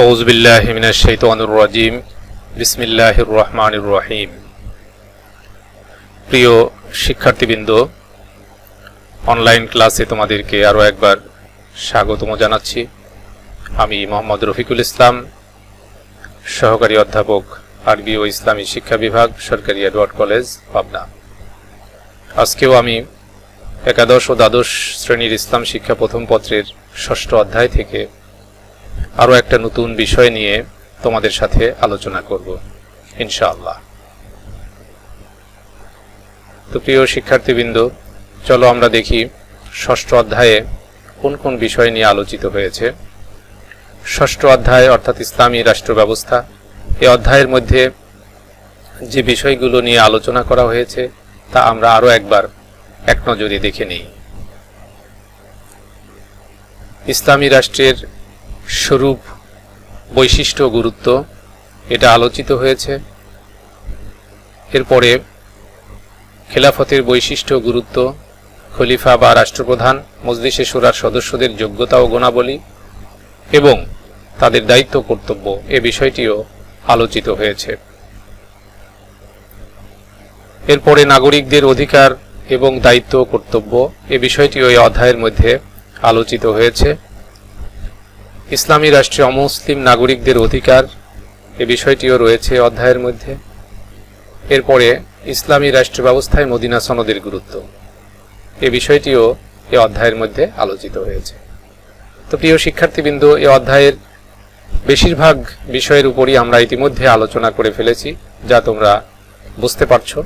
আউযু বিল্লাহি মিনাশ শাইতানির রাজীম। বিসমিল্লাহির রহমানির রহিম। প্রিয় শিক্ষার্থীবৃন্দ, অনলাইন ক্লাসে তোমাদেরকে আরও একবার স্বাগতম জানাচ্ছি। আমি মোহাম্মদ রফিকুল ইসলাম, সহকারী অধ্যাপক, আরবি ও ইসলামী শিক্ষা বিভাগ, সরকারি এডওয়ার্ড কলেজ, পাবনা। আজকেও আমি একাদশ ও দ্বাদশ শ্রেণীর ইসলাম শিক্ষা প্রথম পত্রের ৬ষ্ঠ অধ্যায় থেকে আরও একটা নতুন বিষয় নিয়ে তোমাদের সাথে আলোচনা করব ইনশাআল্লাহ। তো প্রিয় শিক্ষার্থীবৃন্দ, চলো আমরা দেখি ৬ষ্ঠ অধ্যায়ে কোন কোন বিষয় নিয়ে আলোচিত হয়েছে। ৬ষ্ঠ অধ্যায় অর্থাৎ ইসলামী রাষ্ট্র ব্যবস্থা, এই অধ্যায়ের মধ্যে যে বিষয়গুলো নিয়ে আলোচনা করা হয়েছে তা আমরা আরও একবার এক নজরে দেখে নিই। ইসলামী রাষ্ট্রের স্বরূপ, বৈশিষ্ট্য, গুরুত্ব এটা আলোচিত হয়েছে। এরপরে খেলাফতের বৈশিষ্ট্য, গুরুত্ব, খলিফা বা রাষ্ট্রপ্রধান, মজলিসে শুরার সদস্যদের যোগ্যতা ও গুণাবলী এবং তাদের দায়িত্ব কর্তব্য, এ বিষয়টিও আলোচিত হয়েছে। এরপরে নাগরিকদের অধিকার এবং দায়িত্ব কর্তব্য, এ বিষয়টিও এই অধ্যায়ের মধ্যে আলোচিত হয়েছে। ইসলামী রাষ্ট্রে অমুসলিম নাগরিকদের অধিকার, এ বিষয়টিও রয়েছে অধ্যায়ের মধ্যে। এরপরে ইসলামী রাষ্ট্র ব্যবস্থায় মদিনা সনদের গুরুত্ব, এ বিষয়টিও এই অধ্যায়ের মধ্যে আলোচিত হয়েছে। তো প্রিয় শিক্ষার্থীবৃন্দ, এই অধ্যায়ের বেশিরভাগ বিষয়ের উপরই আমরা ইতিমধ্যে আলোচনা করে ফেলেছি, যা তোমরা বুঝতে পারছো।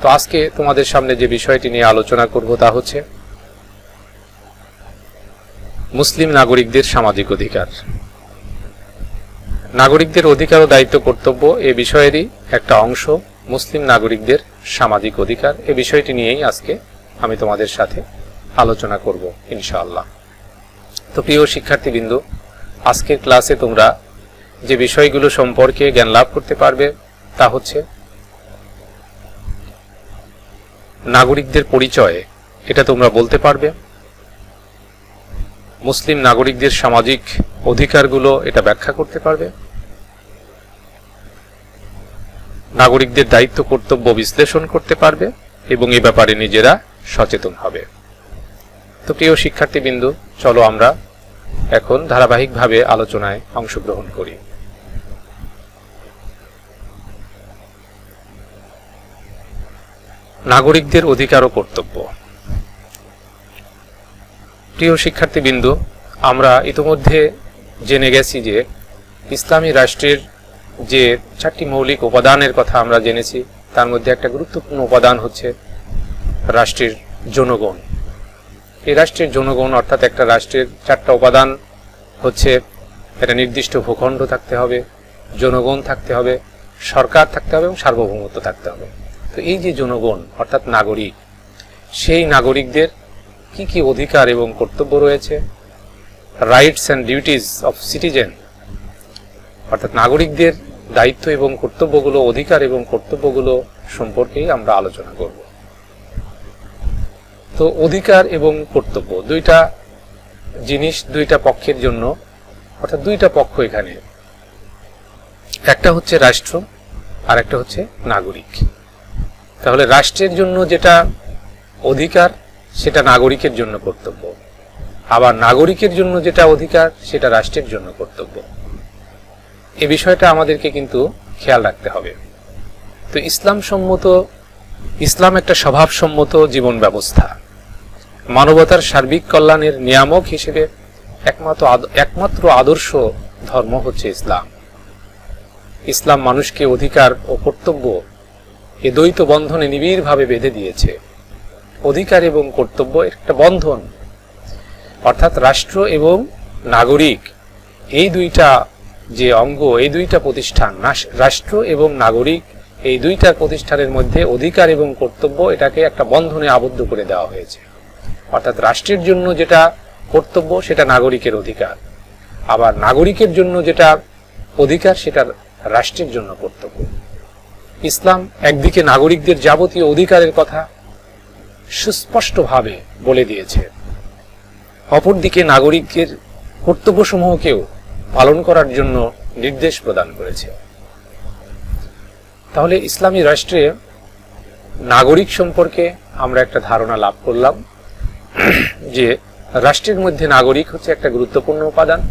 তো আজকে তোমাদের সামনে যে বিষয়টি নিয়ে আলোচনা করব তা হচ্ছে মুসলিম নাগরিকদের সামাজিক অধিকার। নাগরিকদের অধিকার ও দায়িত্ব কর্তব্য, এ বিষয়েরই একটা অংশ মুসলিম নাগরিকদের সামাজিক অধিকার। এ বিষয়টি নিয়েই আজকে আমি তোমাদের সাথে আলোচনা করব ইনশাআল্লাহ। তো প্রিয় শিক্ষার্থীবৃন্দ, আজকের ক্লাসে তোমরা যে বিষয়গুলো সম্পর্কে জ্ঞান লাভ করতে পারবে তা হচ্ছে নাগরিকদের পরিচয়, এটা তোমরা বলতে পারবে। মুসলিম নাগরিকদের সামাজিক অধিকারগুলো এটা ব্যাখ্যা করতে পারবে। নাগরিকদের দায়িত্ব কর্তব্য বিশ্লেষণ করতে পারবে এবং এ ব্যাপারে নিজেরা সচেতন হবে। তো প্রিয় শিক্ষার্থীবৃন্দ, চলো আমরা এখন ধারাবাহিকভাবে আলোচনায় অংশগ্রহণ করি। নাগরিকদের অধিকার ও কর্তব্য। প্রিয় শিক্ষার্থীবৃন্দ, আমরা ইতিমধ্যে জেনে গেছি যে ইসলামী রাষ্ট্রের যে 4টি মৌলিক উপাদানের কথা আমরা জেনেছি, তার মধ্যে একটা গুরুত্বপূর্ণ উপাদান হচ্ছে রাষ্ট্রের জনগণ। এই রাষ্ট্রের জনগণ অর্থাৎ একটা রাষ্ট্রের 4টা উপাদান হচ্ছে, একটা নির্দিষ্ট ভূখণ্ড থাকতে হবে, জনগণ থাকতে হবে, সরকার থাকতে হবে এবং সার্বভৌমত্ব থাকতে হবে। তো এই যে জনগণ অর্থাৎ নাগরিক, সেই নাগরিকদের কি কি অধিকার এবং কর্তব্য রয়েছে, rights and duties of citizen, অর্থাৎ নাগরিকদের দায়িত্ব এবং কর্তব্যগুলো, অধিকার এবং কর্তব্যগুলো সম্পর্কেই আমরা আলোচনা করব। তো অধিকার এবং কর্তব্য দুইটা জিনিস দুইটা পক্ষের জন্য, অর্থাৎ দুইটা পক্ষ এখানে, একটা হচ্ছে রাষ্ট্র আর একটা হচ্ছে নাগরিক। তাহলে রাষ্ট্রের জন্য যেটা অধিকার সেটা নাগরিকের জন্য কর্তব্য, আবার নাগরিকের জন্য যেটা অধিকার সেটা রাষ্ট্রের জন্য কর্তব্য। এই বিষয়টা আমাদেরকে কিন্তু খেয়াল রাখতে হবে। তো ইসলাম একটা স্বভাবসম্মত জীবন ব্যবস্থা। মানবতার সার্বিক কল্যাণের নিয়ামক হিসেবে একমাত্র আদর্শ ধর্ম হচ্ছে ইসলাম। ইসলাম মানুষকে অধিকার ও কর্তব্য এ দ্বৈত বন্ধনে নিবিড়ভাবে বেঁধে দিয়েছে। অধিকার এবং কর্তব্য একটা বন্ধন, অর্থাৎ রাষ্ট্র এবং নাগরিক এই দুইটা যে অঙ্গ, এই দুইটা প্রতিষ্ঠান, রাষ্ট্র এবং নাগরিক এই দুইটা প্রতিষ্ঠানের মধ্যে অধিকার এবং কর্তব্য এটাকে একটা বন্ধনে আবদ্ধ করে দেওয়া হয়েছে। অর্থাৎ রাষ্ট্রের জন্য যেটা কর্তব্য সেটা নাগরিকের অধিকার, আবার নাগরিকের জন্য যেটা অধিকার সেটা রাষ্ট্রের জন্য কর্তব্য। ইসলাম একদিকে নাগরিকদের যাবতীয় অধিকারের কথা সুস্পষ্টভাবে বলে দিয়েছে, অপরদিকে নাগরিকের কর্তব্যসমূহকেও পালন করার জন্য নির্দেশ প্রদান করেছে। তাহলে ইসলামী রাষ্ট্রে নাগরিক সম্পর্কে আমরা একটা ধারণা লাভ করলাম যে রাষ্ট্রের মধ্যে নাগরিক হচ্ছে একটা গুরুত্বপূর্ণ উপাদান,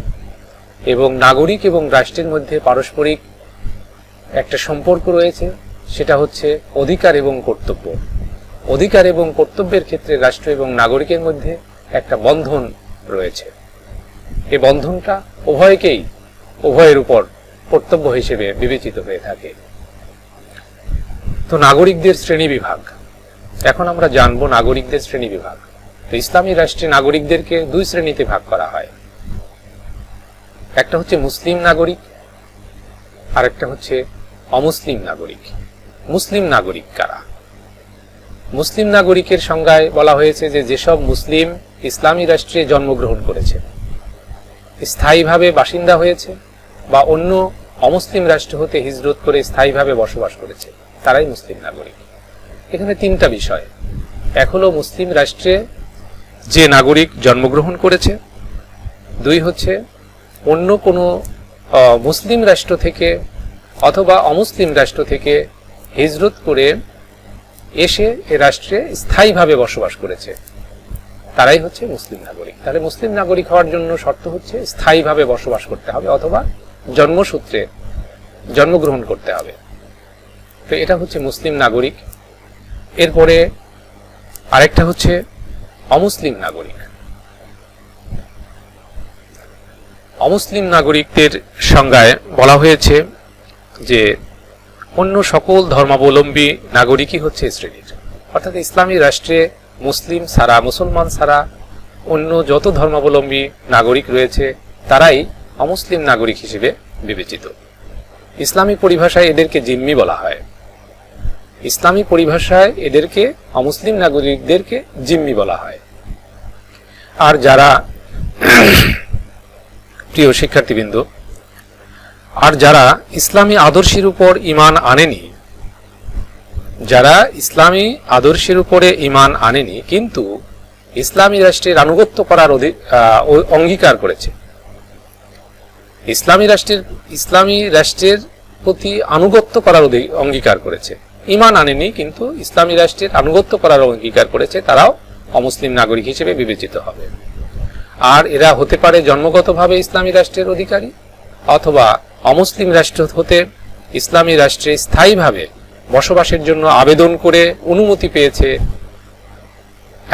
এবং নাগরিক এবং রাষ্ট্রের মধ্যে পারস্পরিক একটা সম্পর্ক রয়েছে, সেটা হচ্ছে অধিকার এবং কর্তব্য। অধিকার এবং কর্তব্যের ক্ষেত্রে রাষ্ট্র এবং নাগরিকের মধ্যে একটা বন্ধন রয়েছে। এই বন্ধনটা উভয়ের উপর কর্তব্য হিসেবে বিবেচিত হয়ে থাকে। তো নাগরিকদের শ্রেণী বিভাগ, এখন আমরা জানবো নাগরিকদের শ্রেণী বিভাগ। তো ইসলামী রাষ্ট্রে নাগরিকদেরকে দুই শ্রেণীতে ভাগ করা হয়। একটা হচ্ছে মুসলিম নাগরিক, আর একটা হচ্ছে অমুসলিম নাগরিক। মুসলিম নাগরিক কারা? মুসলিম নাগরিকের সংজ্ঞায় বলা হয়েছে যে যেসব মুসলিম ইসলামী রাষ্ট্রে জন্মগ্রহণ করেছে, স্থায়ীভাবে বাসিন্দা হয়েছে, বা অন্য অমুসলিম রাষ্ট্র হতে হিজরত করে স্থায়ীভাবে বসবাস করেছে, তারাই মুসলিম নাগরিক। এখানে তিনটা বিষয়। এক হলো মুসলিম রাষ্ট্রে যে নাগরিক জন্মগ্রহণ করেছে, দুই হচ্ছে অন্য কোনো মুসলিম রাষ্ট্র থেকে অথবা অমুসলিম রাষ্ট্র থেকে হিজরত করে এসে এ রাষ্ট্রে স্থায়ীভাবে বসবাস করেছে, তারাই হচ্ছে মুসলিম নাগরিক। তাহলে মুসলিম নাগরিক হওয়ার জন্য শর্ত হচ্ছে স্থায়ীভাবে বসবাস করতে হবে অথবা জন্মসূত্রে জন্মগ্রহণ করতে হবে। তো এটা হচ্ছে মুসলিম নাগরিক। এরপরে আরেকটা হচ্ছে অমুসলিম নাগরিক। অমুসলিম নাগরিকদের সংজ্ঞায় বলা হয়েছে যে অন্য সকল ধর্মাবলম্বী নাগরিকই হচ্ছে শ্রেণীর, অর্থাৎ ইসলামী রাষ্ট্রে মুসলমান ছাড়া অন্য যত ধর্মাবলম্বী নাগরিক রয়েছে তারাই অমুসলিম নাগরিক হিসেবে বিবেচিত। ইসলামী পরিভাষায় এদেরকে জিম্মি বলা হয়। ইসলামী পরিভাষায় এদেরকে অমুসলিম নাগরিকদেরকে জিম্মি বলা হয়। আর যারা প্রিয় শিক্ষার্থীবৃন্দ, আর যারা ইসলামী আদর্শের উপর ঈমান আনেনি, যারা ইসলামী আদর্শের উপরে ঈমান আনেনি কিন্তু ইসলামী রাষ্ট্রের আনুগত্য করার অঙ্গীকার করেছে, ইসলামী রাষ্ট্রের প্রতি আনুগত্য করার অঙ্গীকার করেছে, ঈমান আনেনি কিন্তু ইসলামী রাষ্ট্রের আনুগত্য করার অঙ্গীকার করেছে, তারাও অমুসলিম নাগরিক হিসেবে বিবেচিত হবে। আর এরা হতে পারে জন্মগতভাবে ইসলামী রাষ্ট্রের অধিকারী, অথবা অমুসলিম রাষ্ট্র হতে ইসলামী রাষ্ট্রে স্থায়ীভাবে বসবাসের জন্য আবেদন করে অনুমতি পেয়েছে,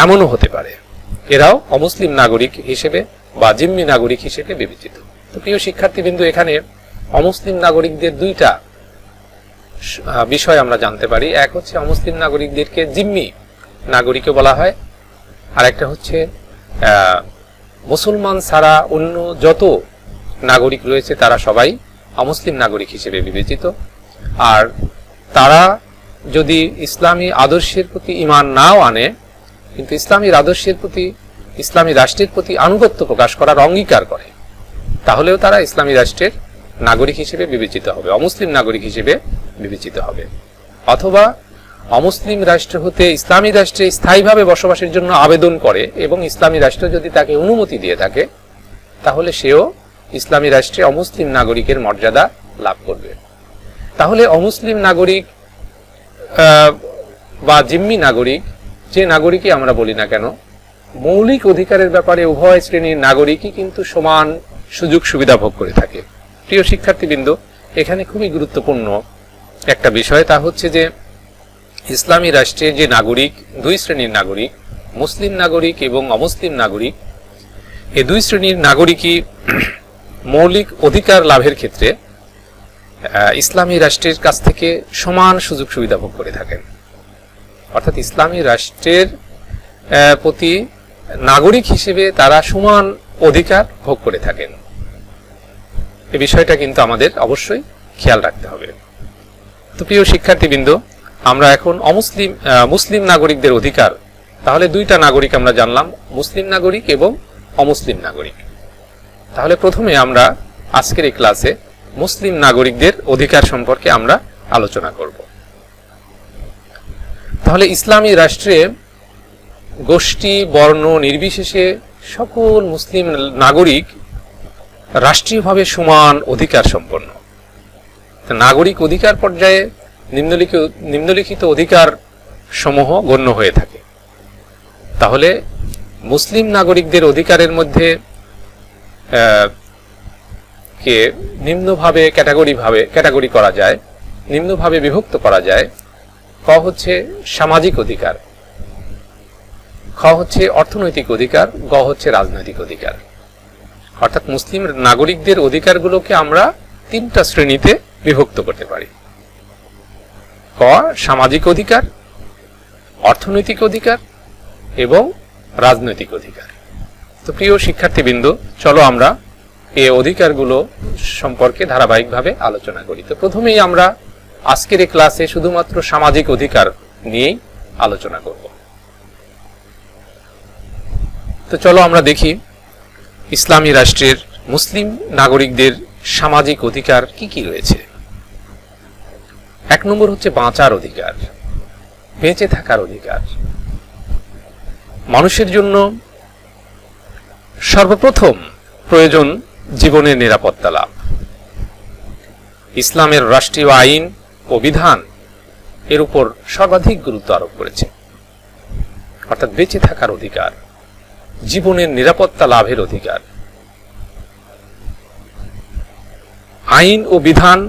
এমনও হতে পারে। এরাও অমুসলিম নাগরিক হিসেবে বা জিম্মি নাগরিক হিসেবে বিবেচিত। তো প্রিয় শিক্ষার্থীবৃন্দ, এখানে অমুসলিম নাগরিকদের দুইটা বিষয় আমরা জানতে পারি। এক হচ্ছে অমুসলিম নাগরিকদেরকে জিম্মি নাগরিকও বলা হয়, আর একটা হচ্ছে মুসলমান ছাড়া অন্য যত নাগরিক রয়েছে তারা সবাই অমুসলিম নাগরিক হিসেবে বিবেচিত। আর তারা যদি ইসলামী আদর্শের প্রতি ঈমান নাও আনে কিন্তু ইসলামীর আদর্শের প্রতি, ইসলামী রাষ্ট্রের প্রতি আনুগত্য প্রকাশ করার অঙ্গীকার করে, তাহলেও তারা ইসলামী রাষ্ট্রের নাগরিক হিসেবে বিবেচিত হবে, অমুসলিম নাগরিক হিসেবে বিবেচিত হবে। অথবা অমুসলিম রাষ্ট্র হতে ইসলামী রাষ্ট্রে স্থায়ীভাবে বসবাসের জন্য আবেদন করে এবং ইসলামী রাষ্ট্র যদি তাকে অনুমতি দিয়ে থাকে, তাহলে সেও ইসলামী রাষ্ট্রে অমুসলিম নাগরিকের মর্যাদা লাভ করবে। তাহলে অমুসলিম নাগরিক বা জিম্মি নাগরিক, যে নাগরিকই আমরা বলি না কেন, মৌলিক অধিকারের ব্যাপারে উভয় শ্রেণীর নাগরিকই কিন্তু সমান সুযোগ সুবিধা ভোগ করে থাকে। প্রিয় শিক্ষার্থীবৃন্দ, এখানে খুবই গুরুত্বপূর্ণ একটা বিষয়, তা হচ্ছে যে ইসলামী রাষ্ট্রে যে নাগরিক, দুই শ্রেণীর নাগরিক, মুসলিম নাগরিক এবং অমুসলিম নাগরিক, এই দুই শ্রেণীর নাগরিকই মৌলিক অধিকার লাভের ক্ষেত্রে ইসলামী রাষ্ট্রের কাছ থেকে সমান সুযোগ সুবিধা ভোগ করে থাকেন। অর্থাৎ ইসলামী রাষ্ট্রের প্রতি নাগরিক হিসেবে তারা সমান অধিকার ভোগ করে থাকেন। এই বিষয়টা কিন্তু আমাদের অবশ্যই খেয়াল রাখতে হবে। তো প্রিয় শিক্ষার্থীবৃন্দ, আমরা এখন মুসলিম নাগরিকদের অধিকার, তাহলে দুইটা নাগরিক আমরা জানলাম, মুসলিম নাগরিক এবং অমুসলিম নাগরিক। তাহলে প্রথমে আমরা আজকের এই ক্লাসে মুসলিম নাগরিকদের অধিকার সম্পর্কে আমরা আলোচনা করব। তাহলে ইসলামী রাষ্ট্রে গোষ্ঠী বর্ণ নির্বিশেষে সকল মুসলিম নাগরিক রাষ্ট্রীয়ভাবে সমান অধিকার সম্পন্ন। নাগরিক অধিকার পর্যায়ে নিম্নলিখিত অধিকার সমূহ গণ্য হয়ে থাকে। তাহলে মুসলিম নাগরিকদের অধিকারের মধ্যে কে নিম্নভাবে ক্যাটাগরি করা যায়, নিম্নভাবে বিভক্ত করা যায়। ক হচ্ছে সামাজিক অধিকার, খ হচ্ছে অর্থনৈতিক অধিকার, গ হচ্ছে রাজনৈতিক অধিকার। অর্থাৎ মুসলিম নাগরিকদের অধিকারগুলোকে আমরা তিনটা শ্রেণীতে বিভক্ত করতে পারি। ক সামাজিক অধিকার, অর্থনৈতিক অধিকার এবং রাজনৈতিক অধিকার। তো প্রিয় শিক্ষার্থীবৃন্দ, চলো আমরা এই অধিকারগুলো সম্পর্কে ধারাবাহিকভাবে আলোচনা করি। তো প্রথমেই আমরা আজকের এই ক্লাসে শুধুমাত্র সামাজিক অধিকার নিয়েই আলোচনা করব। তো চলো আমরা দেখি ইসলামী রাষ্ট্রের মুসলিম নাগরিকদের সামাজিক অধিকার কি কি রয়েছে। 1 নম্বর হচ্ছে বাঁচার অধিকার, বেঁচে থাকার অধিকার। মানুষের জন্য সর্বপ্রথম প্রয়োজন জীবনের নিরাপত্তা লাভ। ইসলামের রাষ্ট্রীয় আইন ও বিধান এর উপর সর্বাধিক গুরুত্ব আরোপ করেছে। অর্থাৎ বেঁচে থাকার অধিকার, জীবনের নিরাপত্তা লাভের অধিকার। আইন ও বিধান,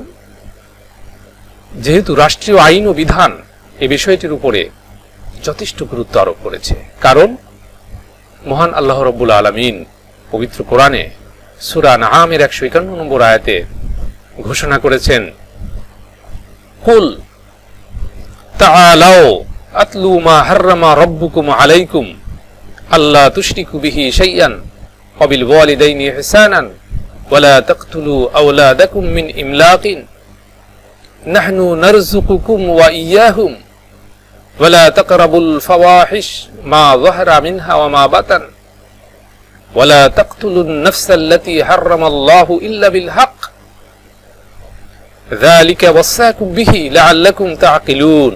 যেহেতু রাষ্ট্রীয় আইন ও বিধান এই বিষয়টির উপরে যথেষ্ট গুরুত্ব আরোপ করেছে, কারণ মহান আল্লাহ রাব্বুল আলামিন পবিত্র কোরআনে সূরা আনআমের 151 নম্বর আয়াতে ঘোষণা করেছেন, কুল তাআলাউ আতলু মা হাররামা রাব্বুকুম আলাইকুম আল্লা তুশরিকু বিহি শাইআন ওয়া বিল ওয়ালিদাইনি ইহসানান ওয়া লা তাকতুলু আওলাদাকুম মিন ইমলাকিন নাহনু নারযুকুকুম ওয়া ইয়্যাহুম ওয়া লা তাকরাবুল ফাওয়াহিশ মা যাহারা মিনহা ওয়া মা বাতান ওয়া লা তাকতুলুন নাফসাল্লাতী হাররামাল্লাহু ইল্লা বিল হক যালিকা ওয়াসাকুম বিহি লাআল্লাকুম তাআকিলুন।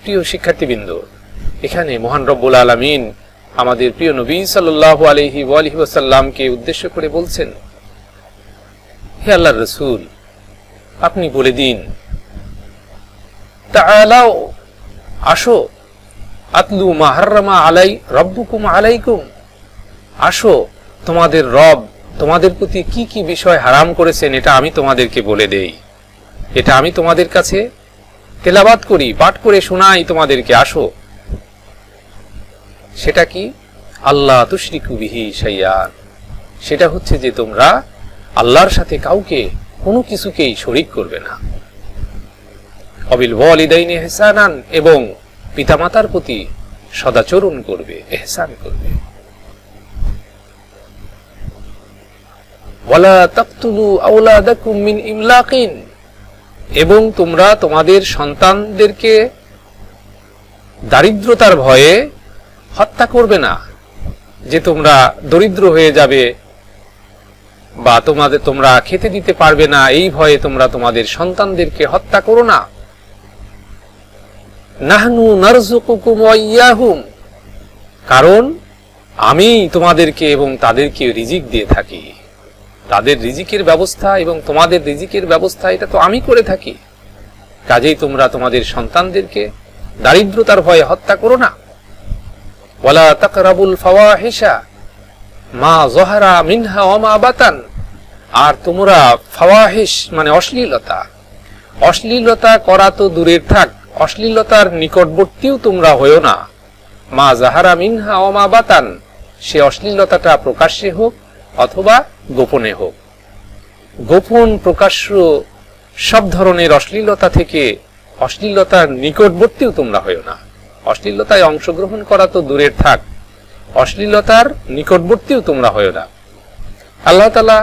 প্রিয় শিক্ষার্থীবৃন্দ, এখানে মহান রব্বুল আলামিন আমাদের প্রিয় নবী সাল্লাল্লাহু আলাইহি ওয়া আলিহি ওয়াসাল্লামকে উদ্দেশ্য করে বলছেন, হে আল্লাহর রাসূল, আপনি বলে দিন, তাআলাও, আসো, আতলু মা হাররামা আলাই রাব্বুকুম আলাইকুম, আসো, তোমাদের রব তোমাদের প্রতি কি কি বিষয় হারাম করেছেন এটা আমি তোমাদেরকে বলে দেই, এটা আমি তোমাদের কাছে তেলাওয়াত করি, পাঠ করে শোনাই তোমাদেরকে। আসো, সেটা কি? আল্লাহ তুশরিকু বিহি শাইআন, সেটা হচ্ছে যে তোমরা আল্লাহর সাথে কাউকে কোনো কিছুকেই শরীক করবে না। ওয়াবিল ওয়ালিদাইনি ইহসানান, এবং পিতামাতার প্রতি সদাচরণ করবে, ইহসান করবে। ওয়ালা তাকতুলু আওলাদাকুম মিন ইমলাকিন, এবং তোমরা তোমাদের সন্তানদেরকে দারিদ্রতার ভয়ে হত্যা করবে না, যে তোমরা দরিদ্র হয়ে যাবে বা তোমরা খেতে দিতে পারবে না, এই ভয়ে তোমরা তোমাদের সন্তানদেরকে হত্যা করো না। নাহনু নারযুকুকুম ওয়া ইয়্যাহুম, কারণ আমি তোমাদেরকে এবং তাদেরকে রিজিক দিয়ে থাকি। তাদের রিজিকের ব্যবস্থা এবং তোমাদের রিজিকের ব্যবস্থা এটা তো আমি করে থাকি, কাজেই তোমরা তোমাদের সন্তানদেরকে দারিদ্রতার ভয়ে হত্যা করো না। ওয়ালা তাকরাবুল ফাওয়াহিশা মা যাহারা মিনহা ওয়া মা বাতান, আর তোমরা ফাওয়াহিশ মানে অশ্লীলতা, অশ্লীলতা করা তো দূরের থাক, অশ্লীলতার নিকটবর্তীও তোমরা হয়ো না। মা যাহারা মিনহা ওয়া মা বাতান, সে অশ্লীলতাটা প্রকাশ্যে হোক অথবা গোপনে হোক। গোপন প্রকাশ্য সব ধরনের অশ্লীলতা থেকে অশ্লীলতার নিকটবর্তীও তোমরা হয়ো না। অশ্লীলতায় অংশগ্রহণ করা তো দূরের থাক, অশ্লীলতার নিকটবর্তীও তোমরা হয়ো না। আল্লাহ তাআলা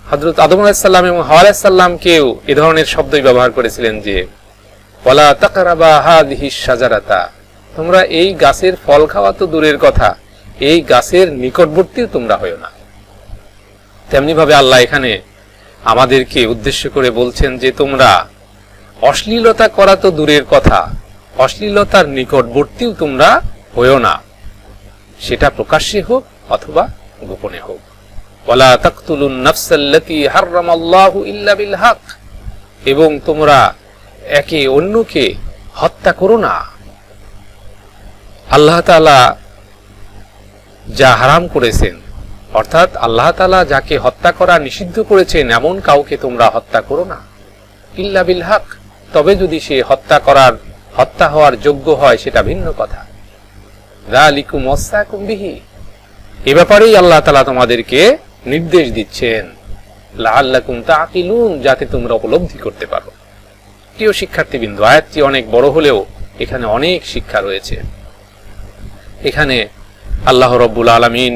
হযরত আদম আলাইহিস সালাম এবং হাওয়া আলাইহিস সালামকেও এই ধরনের শব্দই ব্যবহার করেছিলেন যে ওয়ালা তাকরাবা হাযিহিশ শাজারাতা, তোমরা এই গাছের ফল খাওয়া তো দূরের কথা, এই গাছের নিকটবর্তীও তোমরা হয়ো না। তেমনি ভাবে আল্লাহ এখানে আমাদেরকে উদ্দেশ্য করে বলছেন যে তোমরা অশ্লীলতা করা তো দূরের কথা, অশ্লীলতার নিকটবর্তীও তোমরা হয়ো না, সেটা প্রকাশ্যে হোক অথবা গোপনে হোক। ওয়ালা তাকতুলুন নাফসাল্লাতী হাররামাল্লাহু ইল্লা বিল হক, এবং তোমরা একে অন্যকে হত্যা করো না। আল্লাহ তাআলা যা হারাম করেছেন, অর্থাৎ আল্লাহ তাআলা যাকে হত্যা করা নিষিদ্ধ করেছেন এমন কাউকে তোমরা হত্যা করো না, ইল্লা বিল হক, তবে যদি সে হত্যা হওয়ার যোগ্য হয় সেটা ভিন্ন কথা। যালিকুম ওয়াসাকুম বিহি, এ ব্যাপারেই আল্লাহ তাআলা তোমাদেরকে নির্দেশ দিচ্ছেন, লাআল্লাকুম তাআকিলুন, যাতে তোমরা উপলব্ধি করতে পারো। প্রিয় শিক্ষার্থীবৃন্দ, আয়াতটি অনেক বড় হলেও এখানে অনেক শিক্ষা রয়েছে। এখানে আল্লাহ রাব্বুল আলামিন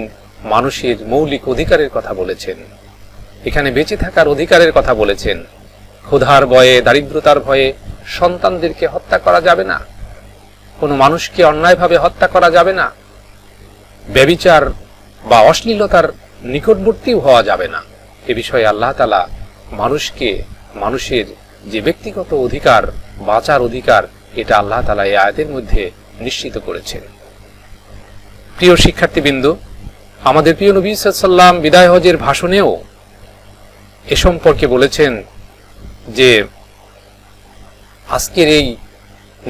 মানুষের মৌলিক অধিকারের কথা বলেছেন, এখানে বেঁচে থাকার অধিকারের কথা বলেছেন। ক্ষুধার ভয়ে, দারিদ্রতার ভয়ে সন্তানদেরকে হত্যা করা যাবে না, কোনো মানুষকে অন্যায়ভাবে হত্যা করা যাবে না, ব্যভিচার বা অশ্লীলতার নিকটবর্তীও হওয়া যাবে না। এ বিষয়ে আল্লাহ তাআলা মানুষের যে ব্যক্তিগত অধিকার, বাঁচার অধিকার, এটা আল্লাহ তাআলা এই আয়াতের মধ্যে নিশ্চিত করেছেন। প্রিয় শিক্ষার্থীবৃন্দ, আমাদের প্রিয় নবী সাল্লাল্লাহু আলাইহি ওয়াসাল্লাম বিদায় হজের ভাষণেও এ সম্পর্কে বলেছেন যে আজকের এই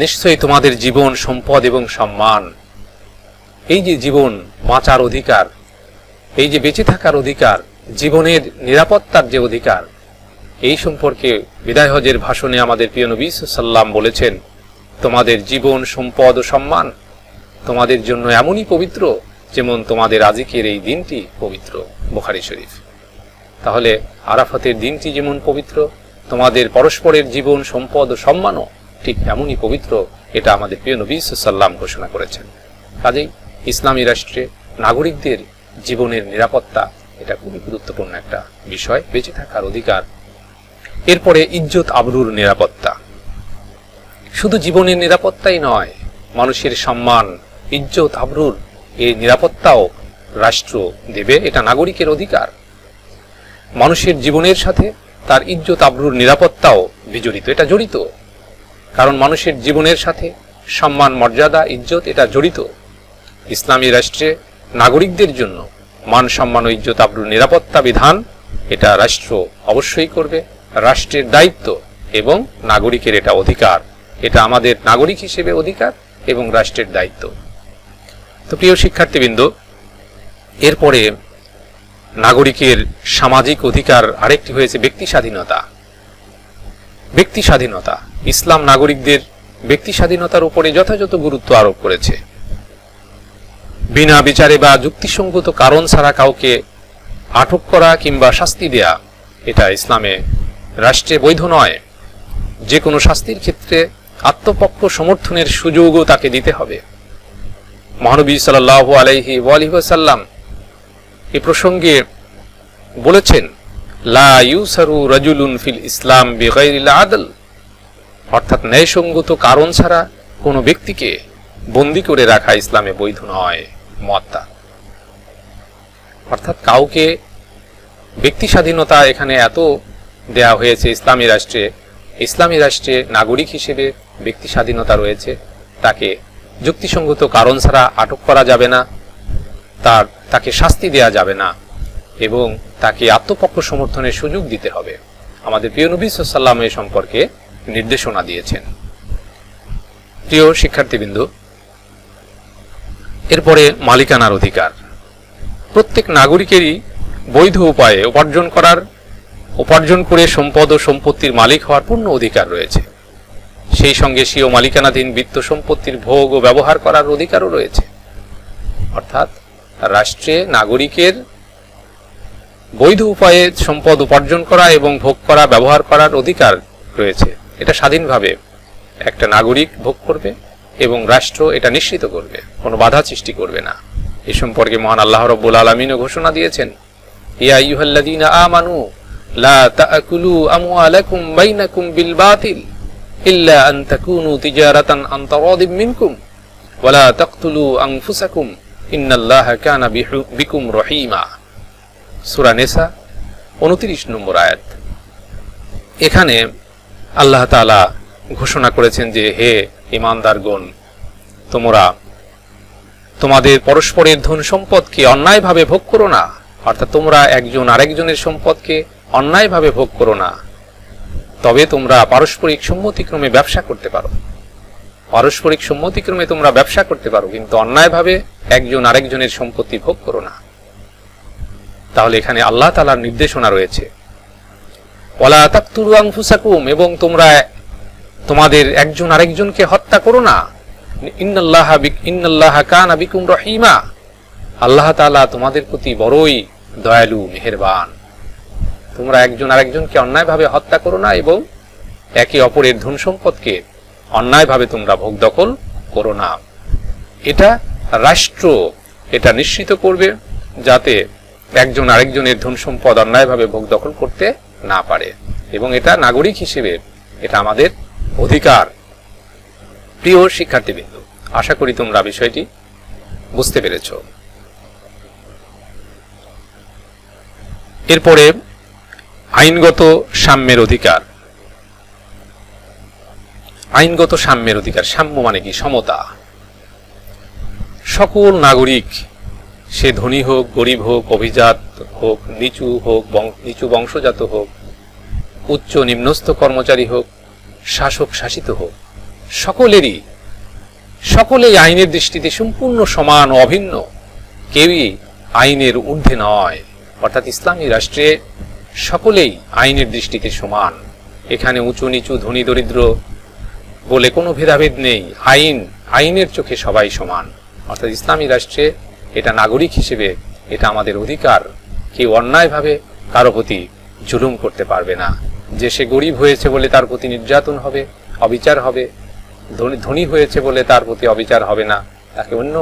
নিশ্চয়ই তোমাদের জীবন, সম্পদ এবং সম্মান, এই যে জীবন, বাঁচার অধিকার, এই যে বেঁচে থাকার অধিকার, জীবনের নিরাপত্তার যে অধিকার, এই সম্পর্কে বিদায় হজের ভাষণে আমাদের প্রিয় নবী সাল্লাল্লাহু আলাইহি ওয়াসাল্লাম বলেছেন, তোমাদের জীবন, সম্পদ ও সম্মান তোমাদের জন্য এমনই পবিত্র যেমন তোমাদের আজকের এই দিনটি পবিত্র। বুখারী শরীফ। তাহলে আরাফাতের দিনটি যেমন পবিত্র, তোমাদের পরস্পরের জীবন, সম্পদ ও সম্মানও ঠিক এমনই পবিত্র, এটা আমাদের প্রিয় নবী সাল্লাল্লাহু আলাইহি ওয়াসাল্লাম ঘোষণা করেছেন। কাজেই ইসলামী রাষ্ট্রে নাগরিকদের জীবনের নিরাপত্তা এটা খুবই গুরুত্বপূর্ণ একটা বিষয়, বেঁচে থাকার অধিকার। এরপরে ইজ্জত আবরুর নিরাপত্তা। শুধু জীবনের নিরাপত্তাই নয়, মানুষের সম্মান, ইজ্জত আবরুর এই নিরাপত্তাও রাষ্ট্র দেবে, এটা নাগরিকের অধিকার। মানুষের জীবনের সাথে তার ইজ্জত আবরুর নিরাপত্তাও বিজড়িত, এটা জড়িত। কারণ মানুষের জীবনের সাথে সম্মান, মর্যাদা, ইজ্জত এটা জড়িত। ইসলামী রাষ্ট্রে নাগরিকদের জন্য মান, সম্মান ও ইজ্জত আবরুর নিরাপত্তা বিধান এটা রাষ্ট্র অবশ্যই করবে, রাষ্ট্রের দায়িত্ব এবং নাগরিকের এটা অধিকার। এটা আমাদের নাগরিক হিসেবে অধিকার এবং রাষ্ট্রের দায়িত্ব। তো প্রিয় শিক্ষার্থীবৃন্দ, এরপরে নাগরিকের সামাজিক অধিকার আরেকটি হয়েছে ব্যক্তি স্বাধীনতা। ব্যক্তি স্বাধীনতা, ইসলাম নাগরিকদের ব্যক্তি স্বাধীনতার উপরে যথাযথ গুরুত্ব আরোপ করেছে। বিনা বিচারে বা যুক্তিসঙ্গত কারণ ছাড়া কাউকে আটক করা কিংবা শাস্তি দেয়া এটা ইসলামে রাষ্ট্রে বৈধ নয়। যে কোনো শাস্তির ক্ষেত্রে আত্মপক্ষ সমর্থনের সুযোগও তাকে দিতে হবে। মহানবী সাল্লাল্লাহু আলাইহি ওয়াসাল্লাম এ প্রসঙ্গে বলেছেন, লা ইউসারু রাজুলুন ফিল ইসলাম বিগাইরিল আদল, অর্থাৎ ন্যায়সঙ্গত কারণ ছাড়া কোনো ব্যক্তিকে বন্দী করে রাখা ইসলামে বৈধ নয়। মুয়াত্তা, অর্থাৎ কাউকে ব্যক্তি স্বাধীনতা এখানে এত দেয়া হয়েছে ইসলামী রাষ্ট্রে নাগরিক হিসেবে ব্যক্তি স্বাধীনতা রয়েছে, তাকে যুক্তিসঙ্গত কারণ ছাড়া আটক করা যাবে না, তাকে শাস্তি দেয়া যাবে না এবং তাকে আত্মপক্ষ সমর্থনের সুযোগ দিতে হবে। আমাদের প্রিয় নবী সাল্লাল্লাহু আলাইহি ওয়াসাল্লাম এ সম্পর্কে নির্দেশনা দিয়েছেন। প্রিয় শিক্ষার্থীবৃন্দ, এরপরে মালিকানার অধিকার। প্রত্যেক নাগরিকেরই বৈধ উপায়ে উপার্জন করে সম্পদ ও সম্পত্তির মালিক হওয়ার পূর্ণ অধিকার রয়েছে। সেই সঙ্গে স্বীয় মালিকানাধীন বিত্ত সম্পত্তির ভোগ ও ব্যবহার করার অধিকারও রয়েছে। অর্থাৎ রাষ্ট্রে নাগরিকের বৈধ উপায়ে সম্পদ উপার্জন করা এবং ভোগ করা, ব্যবহার করার অধিকার রয়েছে। এটা স্বাধীনভাবে একটা নাগরিক ভোগ করবে এবং রাষ্ট্র এটা নিশ্চিত করবে, কোনো বাধা সৃষ্টি করবে না। এই সম্পর্কে মহান আল্লাহ রাব্বুল আলামিনও ঘোষণা দিয়েছেন, ইয়া আইয়ুহাল্লাযীনা আমানু লা তাআকুলু আমওয়ালাকুম বাইনাকুম বিল বাতিল ইল্লা আন তাকুনু তিজারাতান আন তারাদিম মিনকুম ওয়া লা তাকতুলু আনফুসাকুম ইন্নাল্লাহা কানা বিকুম রহিমা। সূরা নিসা 29 নম্বর আয়াত। এখানে আল্লাহ তাআলা ঘোষণা করেছেন যে, হে ঈমানদারগণ, তোমরা তোমাদের পরস্পরের ধন সম্পদকে অন্যায়ভাবে ভোগ করো না, অর্থাৎ তোমরা একজন আরেকজনের সম্পদকে অন্যায়ভাবে ভোগ করো না। তবে তোমরা পারস্পরিক সম্মতিক্রমে ব্যবসা করতে পারো, পারস্পরিক সম্মতিক্রমে তোমরা ব্যবসা করতে পারো, কিন্তু অন্যায়ভাবে একজন আরেকজনের সম্পত্তি ভোগ করো না। তাহলে এখানে আল্লাহ তাআলার নির্দেশনা রয়েছে, ওয়ালা তাকতুলু আনফুসাকুম, এবং তোমরা তোমাদের একজন আরেকজনকে হত্যা করো না। ইন্নাল্লাহা কানা বিকুম রহিমা, আল্লাহ তাআলা তোমাদের প্রতি বড়ই দয়ালু মেহেরবান। তোমরা একজন আরেকজনকে অন্যায়ভাবে হত্যা করো না এবং একে অপরের ধন সম্পদকে অন্যায়ভাবে তোমরা ভোগ দখল করো না। এটা রাষ্ট্র এটা নিশ্চিত করবে যাতে একজন আরেকজনের ধন সম্পদ অন্যায়ভাবে ভোগ দখল করতে না পারে, এবং এটা নাগরিক হিসেবে এটা আমাদের অধিকার। প্রিয় শিক্ষার্থীবৃন্দ, আশা করি তোমরা বিষয়টি বুঝতে পেরেছ। এরপরে আইনগত সাম্যের অধিকার। আইনগত সাম্যের অধিকার, সাম্য মানে কি? সমতা। সকল নাগরিক, সে ধনী হোক, গরিব হোক, অভিজাত হোক, নিচু বংশজাত হোক, উচ্চ নিম্নস্থ কর্মচারী হোক, শাসক শাসিত হোক, সকলেই আইনের দৃষ্টিতে সম্পূর্ণ সমান ও অভিন্ন। কেউই আইনের ঊর্ধ্বে নয়। অর্থাৎ ইসলামী রাষ্ট্রে সকলেই আইনের দৃষ্টিতে সমান। এখানে উঁচু নিচু, ধনী দরিদ্র বলে কোনো ভেদাভেদ নেই। আইনের চোখে সবাই সমান। অর্থাৎ ইসলামী রাষ্ট্রে এটা নাগরিক হিসেবে এটা আমাদের অধিকার। কেউ অন্যায়ভাবে কারো প্রতি জুলুম করতে পারবে না। যে সে গরিব হয়েছে বলে তার প্রতি নির্যাতন হবে, অবিচার হবে, ধনী হয়েছে বলে তার প্রতি অবিচার হবে না, তাকে অন্য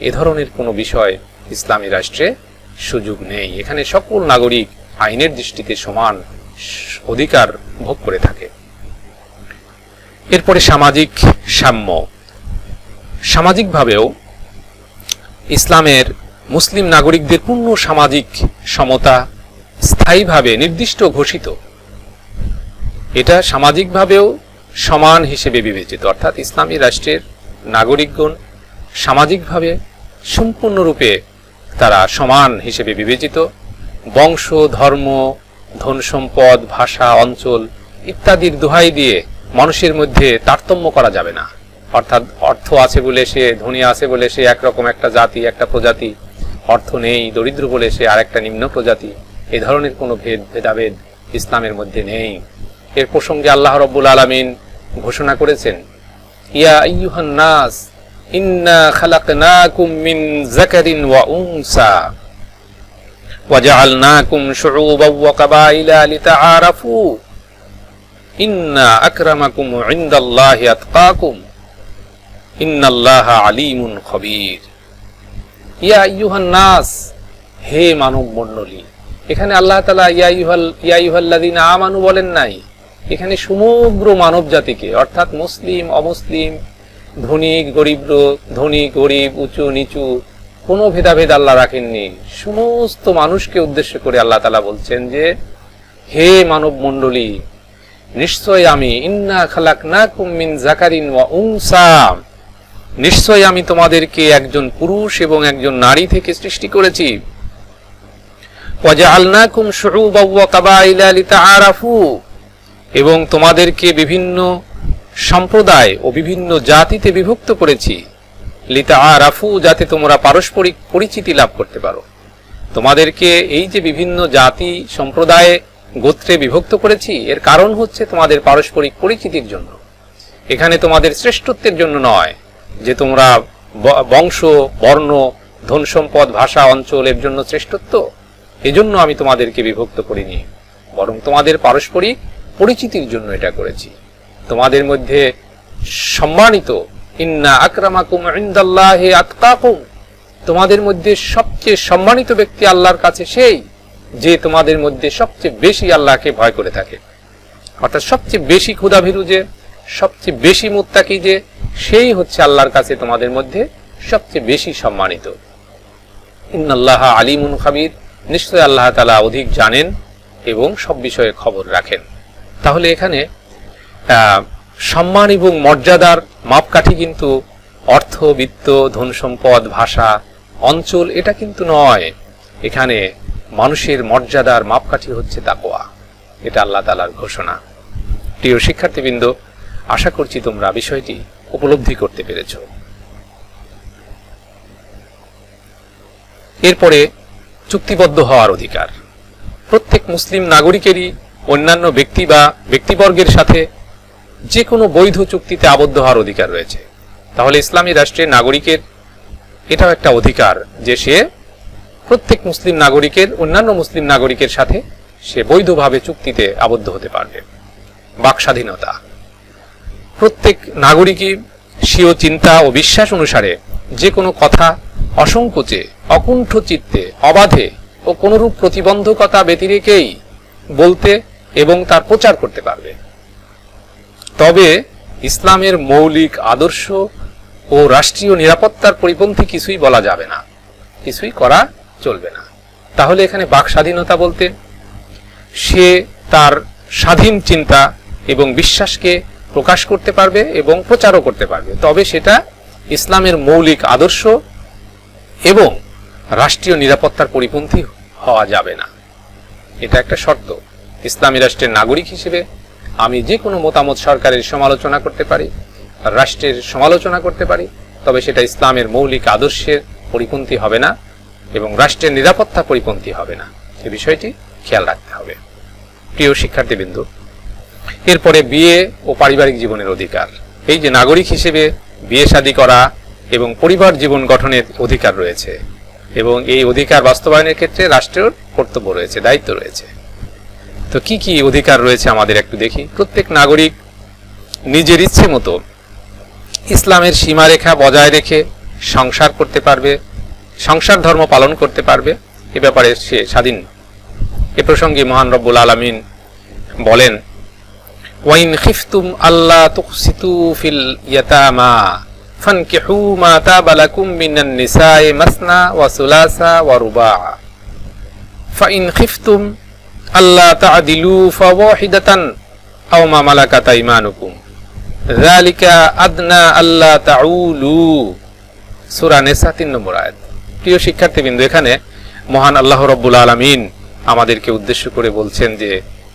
এ ধরনের কোনো বিষয় ইসলামী রাষ্ট্রে সুযোগ নেই। এখানে সকল নাগরিক আইনের দৃষ্টিতে সমান অধিকার ভোগ করে থাকে। এরপরে সামাজিক সাম্য। সামাজিকভাবেও ইসলামের মুসলিম নাগরিকদের পূর্ণ সামাজিক সমতা স্থায়ীভাবে নির্দিষ্ট ঘোষিত। এটা সামাজিকভাবেও সমান হিসেবে বিবেচিত। অর্থাৎ ইসলামী রাষ্ট্রের নাগরিকগণ সামাজিকভাবে সম্পূর্ণরূপে তারা সমান হিসেবে বিবেচিত। বংশ, ধর্ম, ধন সম্পদ, ভাষা, অঞ্চল ইত্যাদির দোহাই দিয়ে মানুষের মধ্যে তারতম্য করা যাবে না। অর্থাৎ অর্থ আছে বলে সে ধনী আছে বলে সে একরকম একটা জাতি, একটা প্রজাতি, অর্থ নেই দরিদ্র বলে সে আর একটা নিম্ন প্রজাতি, এই ধরনের কোনো ভেদাভেদ ইসলামের মধ্যে নেই। এর প্রসঙ্গে আল্লাহ রাব্বুল আলামিন ঘোষণা করেছেন, ইয়া আইয়ুহান নাস ইন্না খালাকনাকুম মিন যাকারিন ওয়া উনসা ওয়া জাআলনাকুম শুউবান ওয়া কাবাইলা লিতাআরাফু ইন্না আকরামাকুম ইনদাল্লাহি আতকাকুম ইন্নাল্লাহা আলিমুন খবীর। ইয়া আইয়ুহান নাস, হে মানব মণ্ডলী। এখানে আল্লাহ তাআলা ইয়া আইয়ুহাল্লাযীনা আমানু বলেন নাই, এখানে সমগ্র মানব জাতিকে, অর্থাৎ মুসলিম অমুসলিম, ধনী গরিব, উঁচু নিচু কোনো ভেদাভেদ আল্লাহ রাখেননি। সমস্ত মানুষকে উদ্দেশ্য করে আল্লাহ তাআলা বলছেন যে, হে মানব মণ্ডলী, নিশ্চয় আমি ইন্না খালাকনাকুম মিন যাকারিন ওয়া উনসা, নিশ্চয় আমি তোমাদেরকে একজন পুরুষ এবং একজন নারী থেকে সৃষ্টি করেছি। ওয়া জাআলনাকুম শুউবান ওয়া কাবাইলা লিতাআরাফু, এবং তোমাদেরকে বিভিন্ন সম্প্রদায় ও বিভিন্ন জাতিতে বিভক্ত করেছি। লিতাআরাফু, যাতে তোমরা পারস্পরিক পরিচিতি লাভ করতে পারো। তোমাদেরকে এই যে বিভিন্ন জাতি সম্প্রদায়ে গোত্রে বিভক্ত করেছি, এর কারণ হচ্ছে তোমাদের পারস্পরিক পরিচিতির জন্য। এখানে তোমাদের শ্রেষ্ঠত্বের জন্য নয়, যে তোমরা বংশ, বর্ণ, ধন সম্পদ, ভাষা, অঞ্চলের জন্য শ্রেষ্ঠত্ব, এজন্য আমি তোমাদেরকে বিভক্ত করিনি, বরং তোমাদের পারস্পরিক পরিচিতির জন্য এটা করেছি। তোমাদের মধ্যে সম্মানিত, ইন্না আকরামাকুম ইনদাল্লাহি আতকাকুম, তোমাদের মধ্যে সবচেয়ে সম্মানিত ব্যক্তি আল্লাহর কাছে সেই যে তোমাদের মধ্যে সবচেয়ে বেশি আল্লাহকে ভয় করে থাকে। অর্থাৎ সবচেয়ে বেশি ক্ষুধাভীরু যে, সবচেয়ে বেশি মুত্তাকি যে, সেই হচ্ছে আল্লাহর কাছে তোমাদের মধ্যে সবচেয়ে বেশি সম্মানিত। ইন্নাল্লাহা আলিমুন খবীর, নিশ্চয় আল্লাহ তাআলা অধিক জানেন এবং সব বিষয়ে খবর রাখেন। তাহলে এখানে সম্মান এবং মর্যাদার মাপকাঠি কিন্তু অর্থ, বিত্ত, ধন সম্পদ, ভাষা, অঞ্চল এটা কিন্তু নয়। এখানে মানুষের মর্যাদার মাপকাঠি হচ্ছে তাকওয়া। এটা আল্লাহ তাআলার ঘোষণা। প্রিয় শিক্ষার্থীবৃন্দ, আশা করছি তোমরা বিষয়টি উপলব্ধি করতে পেরেছ। এরপরে চুক্তিবদ্ধ হওয়ার অধিকার। প্রত্যেক মুসলিম নাগরিকেরই অন্যান্য ব্যক্তি বা ব্যক্তিবর্গের সাথে যে কোনো বৈধ চুক্তিতে আবদ্ধ হওয়ার অধিকার রয়েছে। তাহলে ইসলামী রাষ্ট্রের নাগরিকের এটাও একটা অধিকার যে সে প্রত্যেক মুসলিম নাগরিকের অন্যান্য মুসলিম নাগরিকের সাথে সে বৈধভাবে চুক্তিতে আবদ্ধ হতে পারবে। বাক স্বাধীনতা। প্রত্যেক নাগরিকই স্বীয় চিন্তা ও বিশ্বাস অনুসারে যে কোনো কথা অসংকোচে, অকুণ্ঠ চিত্তে, অবাধে ও কোনরূপ প্রতিবন্ধকতা ব্যতিরেকেই বলতে এবং তার প্রচার করতে পারবে। তবে ইসলামের মৌলিক আদর্শ ও রাষ্ট্রীয় নিরাপত্তার পরিপন্থী কিছুই বলা যাবে না, কিছুই করা চলবে না। তাহলে এখানে বাক স্বাধীনতা বলতে সে তার স্বাধীন চিন্তা এবং বিশ্বাসকে প্রকাশ করতে পারবে এবং প্রচারও করতে পারবে, তবে সেটা ইসলামের মৌলিক আদর্শ এবং রাষ্ট্রীয় নিরাপত্তার পরিপন্থী হওয়া যাবে না। এটা একটা শর্ত। ইসলামী রাষ্ট্রের নাগরিক হিসেবে আমি যে কোনো মতামত সরকারের সমালোচনা করতে পারি, রাষ্ট্রের সমালোচনা করতে পারি, তবে সেটা ইসলামের মৌলিক আদর্শের পরিপন্থী হবে না এবং রাষ্ট্রের নিরাপত্তা পরিপন্থী হবে না। এই বিষয়টি খেয়াল রাখতে হবে। প্রিয় শিক্ষার্থীবৃন্দ, এরপরে বিয়ে ও পারিবারিক জীবনের অধিকার। এই যে নাগরিক হিসেবে বিয়ে শাদী করা এবং পরিবার জীবন গঠনের অধিকার রয়েছে এবং এই অধিকার বাস্তবায়নের ক্ষেত্রে রাষ্ট্রের কর্তব্য রয়েছে, দায়িত্ব রয়েছে। তো কি কি অধিকার রয়েছে আমাদের একটু দেখি। প্রত্যেক নাগরিক নিজের ইচ্ছে মতো ইসলামের সীমারেখা বজায় রেখে সংসার করতে পারবে, সংসার ধর্ম পালন করতে পারবে, এ ব্যাপারে সে স্বাধীন। এ প্রসঙ্গে মহান রব্বুল আলামিন বলেন, ওয়াইন খিফতুম আল্লা তুকসিতু ফিল ইয়াতামা ফানকিহু মা তাবা লাকুম মিনান নিসাই মাসনা ওয়া সুলাসা ওয়া রুবা ফাইন খিফতুম আল্লা তা'দিলু ফাওয়াহিদাতান আও মা মালাকাত আইমানুকুম যালিকা আদনা আল্লা তাউলু। সূরা নিসা 3 নম্বর আয়াত। প্রিয় শিক্ষার্থীবৃন্দ, এখানে মহান আল্লাহ রাব্বুল আলামিন আমাদেরকে উদ্দেশ্য করে বলছেন যে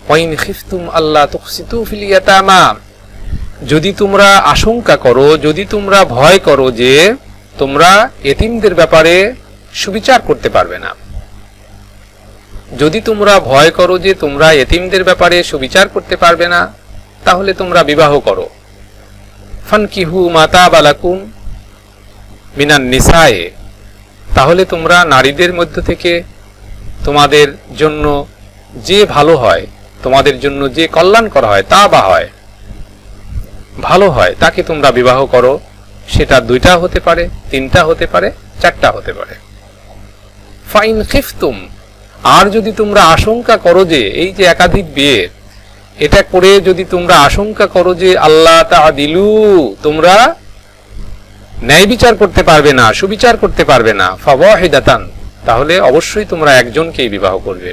ওয়াইন খিফতুম আল্লা তুকসিতু ফিল ইয়াতামা, যদি তোমরা আশঙ্কা করো, যদি তোমরা ভয় করো যে তোমরা এতিমদের ব্যাপারে সুবিচার করতে পারবে না, যদি তোমরা ভয় করো যে তোমরা এতিমদের ব্যাপারে সুবিচার করতে পারবে না, তাহলে তোমরা বিবাহ করো। ফানকিহু মা তাবা লাকুম মিনান নিসায়ে, তাহলে তোমরা নারীদের মধ্য থেকে তোমাদের জন্য যে ভালো হয়, তোমাদের জন্য যে কল্যাণ করা হয়, তা বা হয়, ভালো হয়, তাকে তোমরা বিবাহ করো। সেটা 2টা হতে পারে, 3টা হতে পারে, 4টা হতে পারে। ফাইন খিফতুম, আর যদি তোমরা আশঙ্কা করো যে এই যে একাধিক বিয়ে, এটা করে যদি তোমরা আশঙ্কা করো যে আল্লাহ তা'দিলু, তোমরা ন্যায় বিচার করতে পারবে না, সুবিচার করতে পারবে না, ফাওয়াহিদাতান, তাহলে অবশ্যই তোমরা একজনকেই বিবাহ করবে।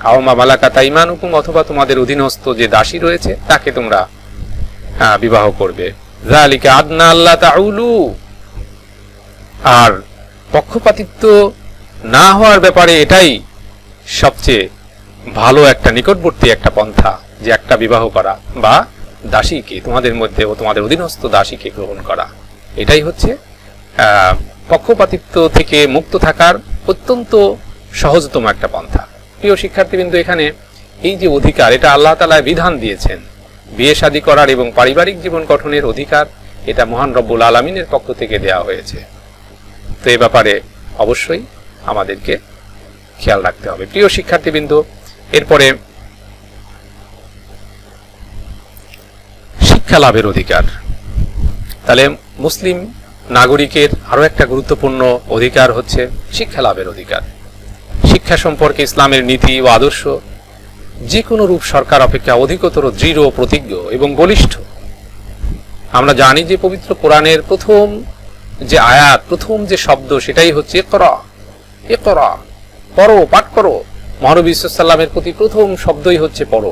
আও মা মালাকাত আইমানুকুম, অথবা তোমাদের অধীনস্থ যে দাসী রয়েছে তাকে তোমরা বিবাহ করবে। যালিকা আদনা আল্লা তাউলু, আর পক্ষপাতিত্ব না হওয়ার ব্যাপারে এটাই সবচেয়ে ভালো একটা নিকটবর্তী একটা পন্থা, যে একটা বিবাহ করা বা দাসীকে তোমাদের মধ্যে ও তোমাদের অধীনস্থ দাসীকে গ্রহণ করা। এটাই হচ্ছে পক্ষপাতিত্ব থেকে মুক্ত থাকার অত্যন্ত সহজতম একটা পন্থা। প্রিয় শিক্ষার্থীবৃন্দ, এখানে এই যে অধিকার, এটা আল্লাহ তাআলা বিধান দিয়েছেন, বিয়ে শাদী করার এবং পারিবারিক জীবন গঠনের অধিকার, এটা মহান রব্বুল আলামিনের পক্ষ থেকে দেওয়া হয়েছে। তো এই ব্যাপারে অবশ্যই আমাদেরকে খেয়াল রাখতে হবে। প্রিয় শিক্ষার্থীবৃন্দ, এরপরে শিক্ষা লাভের অধিকার। তাহলে মুসলিম নাগরিকের আরো একটা গুরুত্বপূর্ণ অধিকার হচ্ছে শিক্ষা লাভের অধিকার। শিক্ষা সম্পর্কে ইসলামের নীতি ও আদর্শ যে কোনো রূপ সরকার অপেক্ষা অধিকতর দৃঢ়, প্রতিজ্ঞ এবং বলিষ্ঠ। আমরা জানি যে পবিত্র কোরআনের প্রথম যে আয়াত, প্রথম যে শব্দ, সেটাই হচ্ছে ইকরা। ইকরা, পড়ো, পাঠ করো। মহানবী সাল্লাল্লাহু আলাইহি ওয়াসাল্লামের প্রতি প্রথম শব্দই হচ্ছে পড়ো।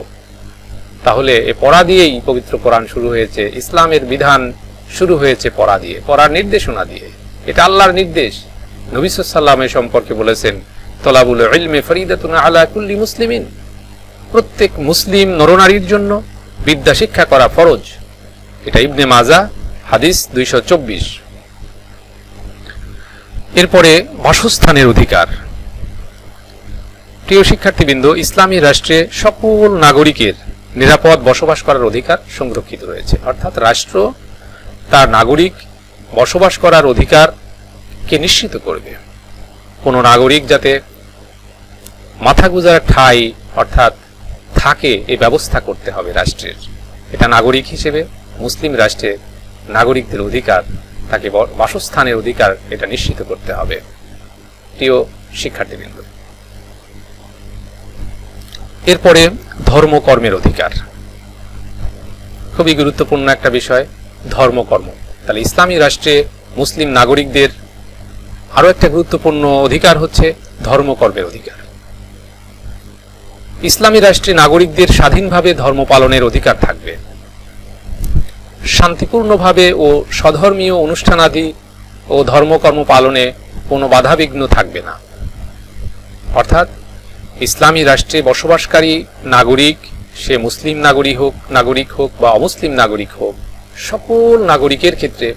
তাহলে এই পড়া দিয়েই পবিত্র কোরআন শুরু হয়েছে। ইসলামের বিধান শুরু হয়েছে পড়া দিয়ে, পড়ার নির্দেশনা দিয়ে। এটা আল্লাহর নির্দেশ। নবী সাল্লাল্লাহু আলাইহি ওয়াসাল্লামের সম্পর্কে বলেছেন, তলাবুল ইলমি ফরিদাতুন আলা কুল্লি মুসলিমিন, প্রত্যেক মুসলিম নরনারীর জন্য বিদ্যা শিক্ষা করা ফরজ। এটা ইবনে মাজাহ হাদিস 224। এরপরে বাসস্থানের অধিকার। প্রিয় শিক্ষার্থীবৃন্দ, ইসলামী রাষ্ট্রে সকল নাগরিকের নিরাপদ বসবাস করার অধিকার সংরক্ষিত রয়েছে। অর্থাৎ রাষ্ট্র তার নাগরিক বসবাস করার অধিকারকে নিশ্চিত করবে। কোনো নাগরিক যাতে মাথা গুঁজার ঠাঁই অর্থাৎ থাকে, এই ব্যবস্থা করতে হবে রাষ্ট্রের। এটা নাগরিক হিসেবে মুসলিম রাষ্ট্রের নাগরিকদের অধিকার, তাকে বাসস্থানের অধিকার এটা নিশ্চিত করতে হবে। প্রিয় শিক্ষার্থীবৃন্দ, এরপরে ধর্মকর্মের অধিকার। খুবই গুরুত্বপূর্ণ একটা বিষয়, ধর্মকর্ম। তাহলে ইসলামী রাষ্ট্রে মুসলিম নাগরিকদের আরো একটা গুরুত্বপূর্ণ অধিকার হচ্ছে ধর্মকর্মের অধিকার। ইসলামী রাষ্ট্রে নাগরিকদের স্বাধীনভাবে ধর্ম পালনের অধিকার থাকবে। শান্তিপূর্ণভাবে ও স্বধর্মীয় অনুষ্ঠানাদি ও ধর্মকর্ম পালনে কোনো বাধাবিঘ্ন থাকবে না। অর্থাৎ ইসলামী রাষ্ট্রে বসবাসকারী নাগরিক, সে মুসলিম নাগরিক হোক বা অমুসলিম নাগরিক হোক, সকল নাগরিকের ক্ষেত্রে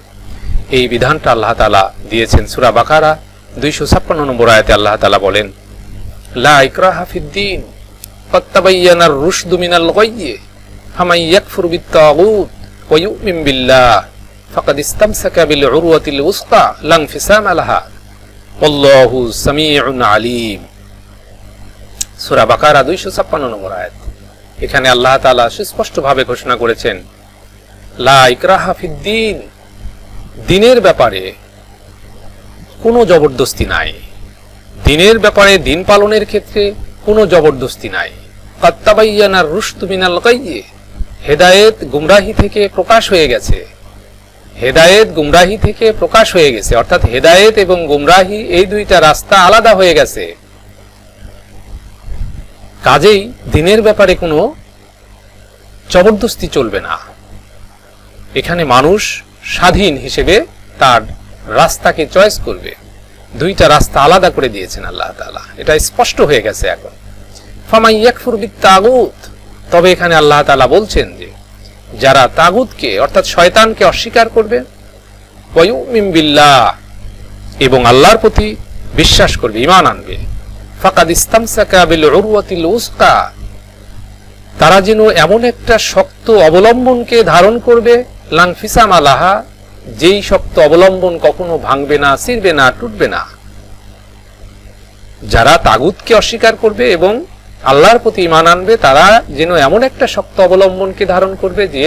এই বিধানটা আল্লাহ তাআলা দিয়েছেন। সূরা বাকারা 256 নম্বর আয়াতে আল্লাহ তাআলা বলেন, লা ইকরাহা ফিদ্দীন ক্বাদ তাবায়্যানার রুশদু মিনাল গায়য়্যি ফামান ইয়াকফুর বিত-তাগুত ওয়া ইউমিন বিল্লাহ ফাকাদ ইসতামসাকা বিল উরওয়াতিল উসকা লা ইনফিসামা লাহা ওয়াল্লাহু সামিউন আলীম। সূরা বাকারা 256 নম্বর আয়াত। এখানে আল্লাহ তাআলা সুস্পষ্টভাবে ঘোষণা করেছেন, লা ইকরাহা ফিদ্দীন, দিনের ব্যাপারে কোনো জবরদস্তি নাই। দিনের ব্যাপারে, দিন পালনের ক্ষেত্রে কোনো জবরদস্তি নাই। ক্বাদ তাবায়্যানার রুশদু মিনাল গায়য়্যি, হেদায়েত গুমরাহি থেকে প্রকাশ হয়ে গেছে। হেদায়েত গুমরাহি থেকে প্রকাশ হয়ে গেছে, অর্থাৎ হেদায়েত এবং গুমরাহি এই দুইটা রাস্তা আলাদা হয়ে গেছে। কাজেই দিনের ব্যাপারে কোনো জবরদস্তি চলবে না। এখানে মানুষ স্বাধীন হিসেবে তার রাস্তাকে চয়েস করবে। দুইটা রাস্তা আলাদা করে দিয়েছেন আল্লাহ তাআলা, এটা স্পষ্ট হয়ে গেছে এখন। ফামান ইয়াকফুর বিত-তাগুত, তবে এখানে আল্লাহ তাআলা বলছেন যে যারা তাগুতকে অর্থাৎ শয়তানকে অস্বীকার করবে, ওয়া ইউমিন বিল্লাহ, এবং আল্লাহর প্রতি বিশ্বাস করবে, ঈমান আনবে, ফাকাদ ইসতামসাকা বিল উরওয়াতিল উসকা, তারা যেন এমন একটা শক্ত অবলম্বনকে ধারণ করবে, লা ইনফিসামা লাহা, যেই শক্ত অবলম্বন কখনো ভাঙবে না, ছিঁড়বে না, টুটবে না। যারা তাগুতকে অস্বীকার করবে এবং আল্লাহর প্রতি ঈমান আনবে, তারা যেন এমন একটা শক্ত অবলম্বনকে ধারণ করবে যে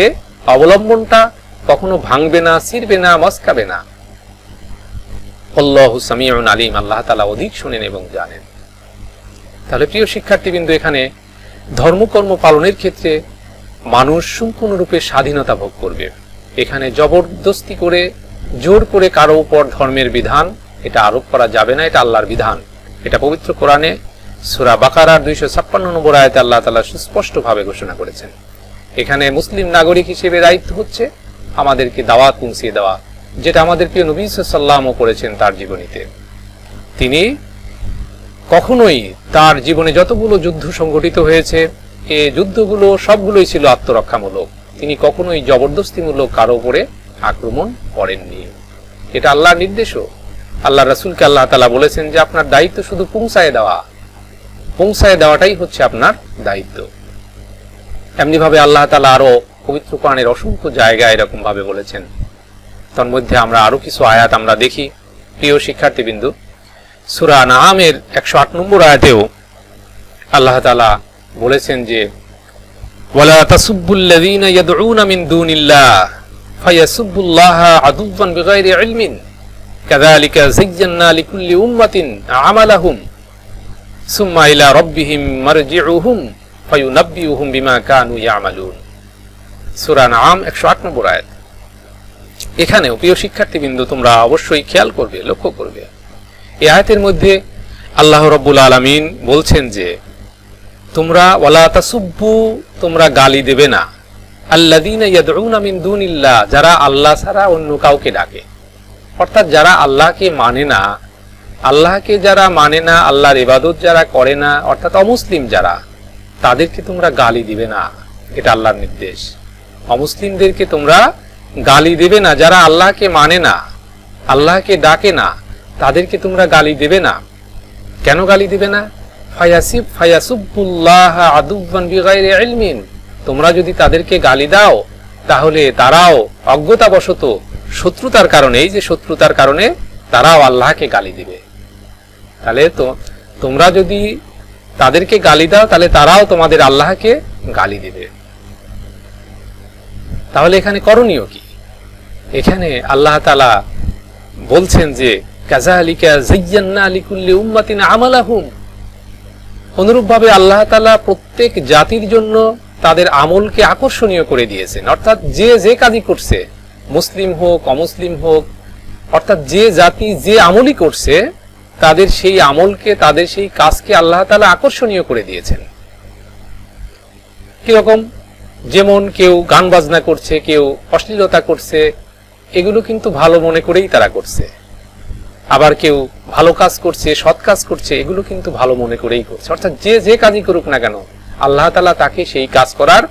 অবলম্বনটা কখনো ভাঙবে না, ছিঁড়বে না, মচকাবে না। আল্লাহু সামিউন আলীম, আল্লাহ তাআলা অধিক শুনেন এবং জানেন। তাহলে প্রিয় শিক্ষার্থীবৃন্দ, এখানে ধর্মকর্ম পালনের ক্ষেত্রে মানুষ সম্পূর্ণরূপে স্বাধীনতা ভোগ করবে। এখানে জবরদস্তি করে, জোর করে কারো উপর ধর্মের বিধান এটা আরোপ করা যাবে না। এটা আল্লাহর বিধান। এটা পবিত্র কোরআনে সূরা বাকারার 256 নম্বর আয়াতে আল্লাহ তাআলা সুস্পষ্টভাবে ঘোষণা করেছেন। এখানে মুসলিম নাগরিক হিসেবে দায়িত্ব হচ্ছে আমাদেরকে দাওয়াত পৌঁছিয়ে দেওয়া, যেটা আমাদের প্রিয় নবী সাল্লাল্লাহু আলাইহি ওয়াসাল্লামও করেছেন তার জীবনীতে। তিনি কখনোই তার জীবনে যতগুলো যুদ্ধ সংঘটিত হয়েছে, এই যুদ্ধগুলো সবগুলোই ছিল আত্মরক্ষামূলক। তিনি কখনোই জবরদস্তিমূলক কারো উপরে আক্রমণ করেননি। এটা আল্লাহর নির্দেশও। আল্লাহ রাসূলকে আল্লাহ তাআলা বলেছেন যে আপনার দায়িত্ব শুধু পৌঁছায় দেওয়াটাই হচ্ছে আপনার দায়িত্ব। এমনি ভাবে আল্লাহ তাআলা আরো পবিত্র কোরআনের অসংখ্য জায়গায় এরকম ভাবে বলেছেন। তার মধ্যে আমরা আরো কিছু আয়াত আমরা দেখি। প্রিয় শিক্ষার্থীবৃন্দ, সূরা আনআমের 108 নম্বর আয়াতেও আল্লাহ তাআলা বলেছেন যে ওয়ালা তাসুব্বুল্লাযীনা ইয়াদউনা মিন দুনিল্লাহ ফায়াসুব্বুল্লাহা আদুওয়ান বিগাইরি ইলমিন কাযালিকা যায়্যানা লিকুল্লি উম্মাতিন আমালাহুম সুম্মা ইলা রাব্বিহিম মারজিউহুম ফায়ুনাব্বিউহুম বিমা কানু ইয়ামালুন। সূরা আনআম 108 নম্বর আয়াত। এখানেও প্রিয় শিক্ষার্থীবৃন্দ, তোমরা অবশ্যই খেয়াল করবে, লক্ষ্য করবে, এই আয়াতের মধ্যে আল্লাহ রাব্বুল আলামিন বলছেন যে তোমরা ওয়ালা তাসুব্বু, তোমরা গালি দেবে না, আল্লাযীনা ইয়াদউনা মিন দুনিল্লাহ, যারা আল্লাহ ছাড়া অন্য কাউকে ডাকে। অর্থাৎ যারা আল্লাহকে মানে না, আল্লাহকে যারা মানে না, আল্লাহর ইবাদত যারা করে না, অর্থাৎ অমুসলিম যারা, তাদেরকে তোমরা গালি দিবে না, এটা আল্লাহর নির্দেশ। অমুসলিমদেরকে তোমরা গালি দেবে না, যারা আল্লাহকে মানে না, আল্লাহকে ডাকে না, তাদেরকে তোমরা গালি দেবে না। কেন গালি দিবে না? ফায়াসুবুল্লাহ আদুওয়ান বিগাইরি ইলমিন, তোমরা যদি তাদেরকে গালি দাও তাহলে তারাও অজ্ঞতাবশত, শত্রুতার কারণে, এই যে শত্রুতার কারণে তারাও আল্লাহকে গালি দিবে। তাহলে তো তোমরা যদি তাদেরকে গালি দাও তাহলে তারাও তোমাদের আল্লাহকে গালি দিবে। তাহলে এখানে করণীয় কি? এখানে আল্লাহ তাআলা বলছেন যে কাযালিকা যায়্যানা লিকুল্লি উম্মাতিন আমালাহুম, অনুরূপভাবে আল্লাহ তাআলা প্রত্যেক জাতির জন্য তাদের আমলকে আকর্ষণীয় করে দিয়েছেন। অর্থাৎ যে যে কাজই করছে, মুসলিম হোক অমুসলিম হোক, অর্থাৎ যে জাতি যে আমলই করছে তাদের সেই আমলকে, তাদের সেই কাজকে আল্লাহ তাআলা আকর্ষণীয় করে দিয়েছেন। কিরকম? যেমন কেউ গান বাজনা করছে, কেউ অশ্লীলতা করছে, এগুলো কিন্তু ভালো মনে করেই তারা করছে। আবার কেউ ভালো কাজ করছে, সৎ কাজ করছে, এগুলো কিন্তু ভালো মনে করেই করছে। অর্থাৎ যে যে কাজই করুক না কেন আল্লাহ তাআলা তাকে সেই কাজ করার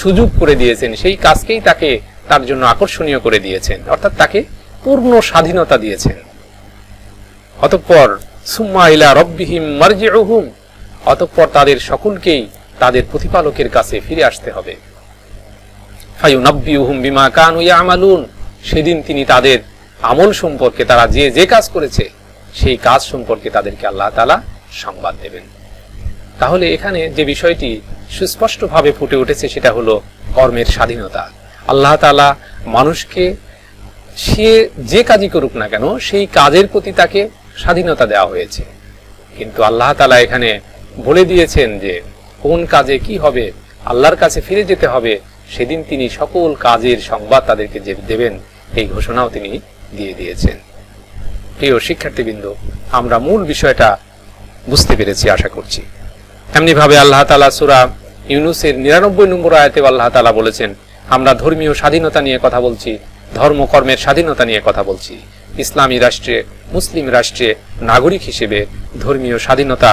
সুযোগ করে দিয়েছেন, সেই কাজকেই তাকে তার জন্য আকর্ষণীয় করে দিয়েছেন, অর্থাৎ তাকে পূর্ণ স্বাধীনতা দিয়েছেন। অতঃপর সুম্মা ইলা রাব্বিহিম মারজিউহুম, অতঃপর তাদের সকলকেই তাদের প্রতিপালকের কাছে ফিরে আসতে হবে। ফায়ুনাব্বিউহুম বিমা কানু ইয়ামালুন, সেদিন তিনি তাদের আমল সম্পর্কে, তারা যে যে কাজ করেছে সেই কাজ সম্পর্কে তাদেরকে আল্লাহ তাআলা সংবাদ দেবেন। তাহলে এখানে যে বিষয়টি সুস্পষ্টভাবে ফুটে উঠেছে সেটা হলো কর্মের স্বাধীনতা। আল্লাহ তাআলা মানুষকে সে যে কাজই করুক না কেন সেই কাজের প্রতি তাকে স্বাধীনতা দেওয়া হয়েছে, কিন্তু আল্লাহ তাআলা এখানে বলে দিয়েছেন যে কোন কাজে কি হবে, আল্লাহর কাছে ফিরে যেতে হবে, সেদিন তিনি সকল কাজের সংবাদ তাদেরকে দেবেন, এই ঘোষণাও তিনি দিয়ে দিয়েছেন। প্রিয় শিক্ষার্থীবৃন্দ, আমরা মূল বিষয়টা বুঝতে পেরেছি আশা করছি। এমনি ভাবে আল্লাহ তাআলা সূরা ইউনূসের ৯৯ নম্বর আয়াতে আল্লাহ তাআলা বলেছেন, আমরা ধর্মীয় স্বাধীনতা নিয়ে কথা বলছি, ধর্মকর্মের স্বাধীনতা নিয়ে কথা বলছি। ইসলামী রাষ্ট্রে, মুসলিম রাষ্ট্রে নাগরিক হিসেবে ধর্মীয় স্বাধীনতা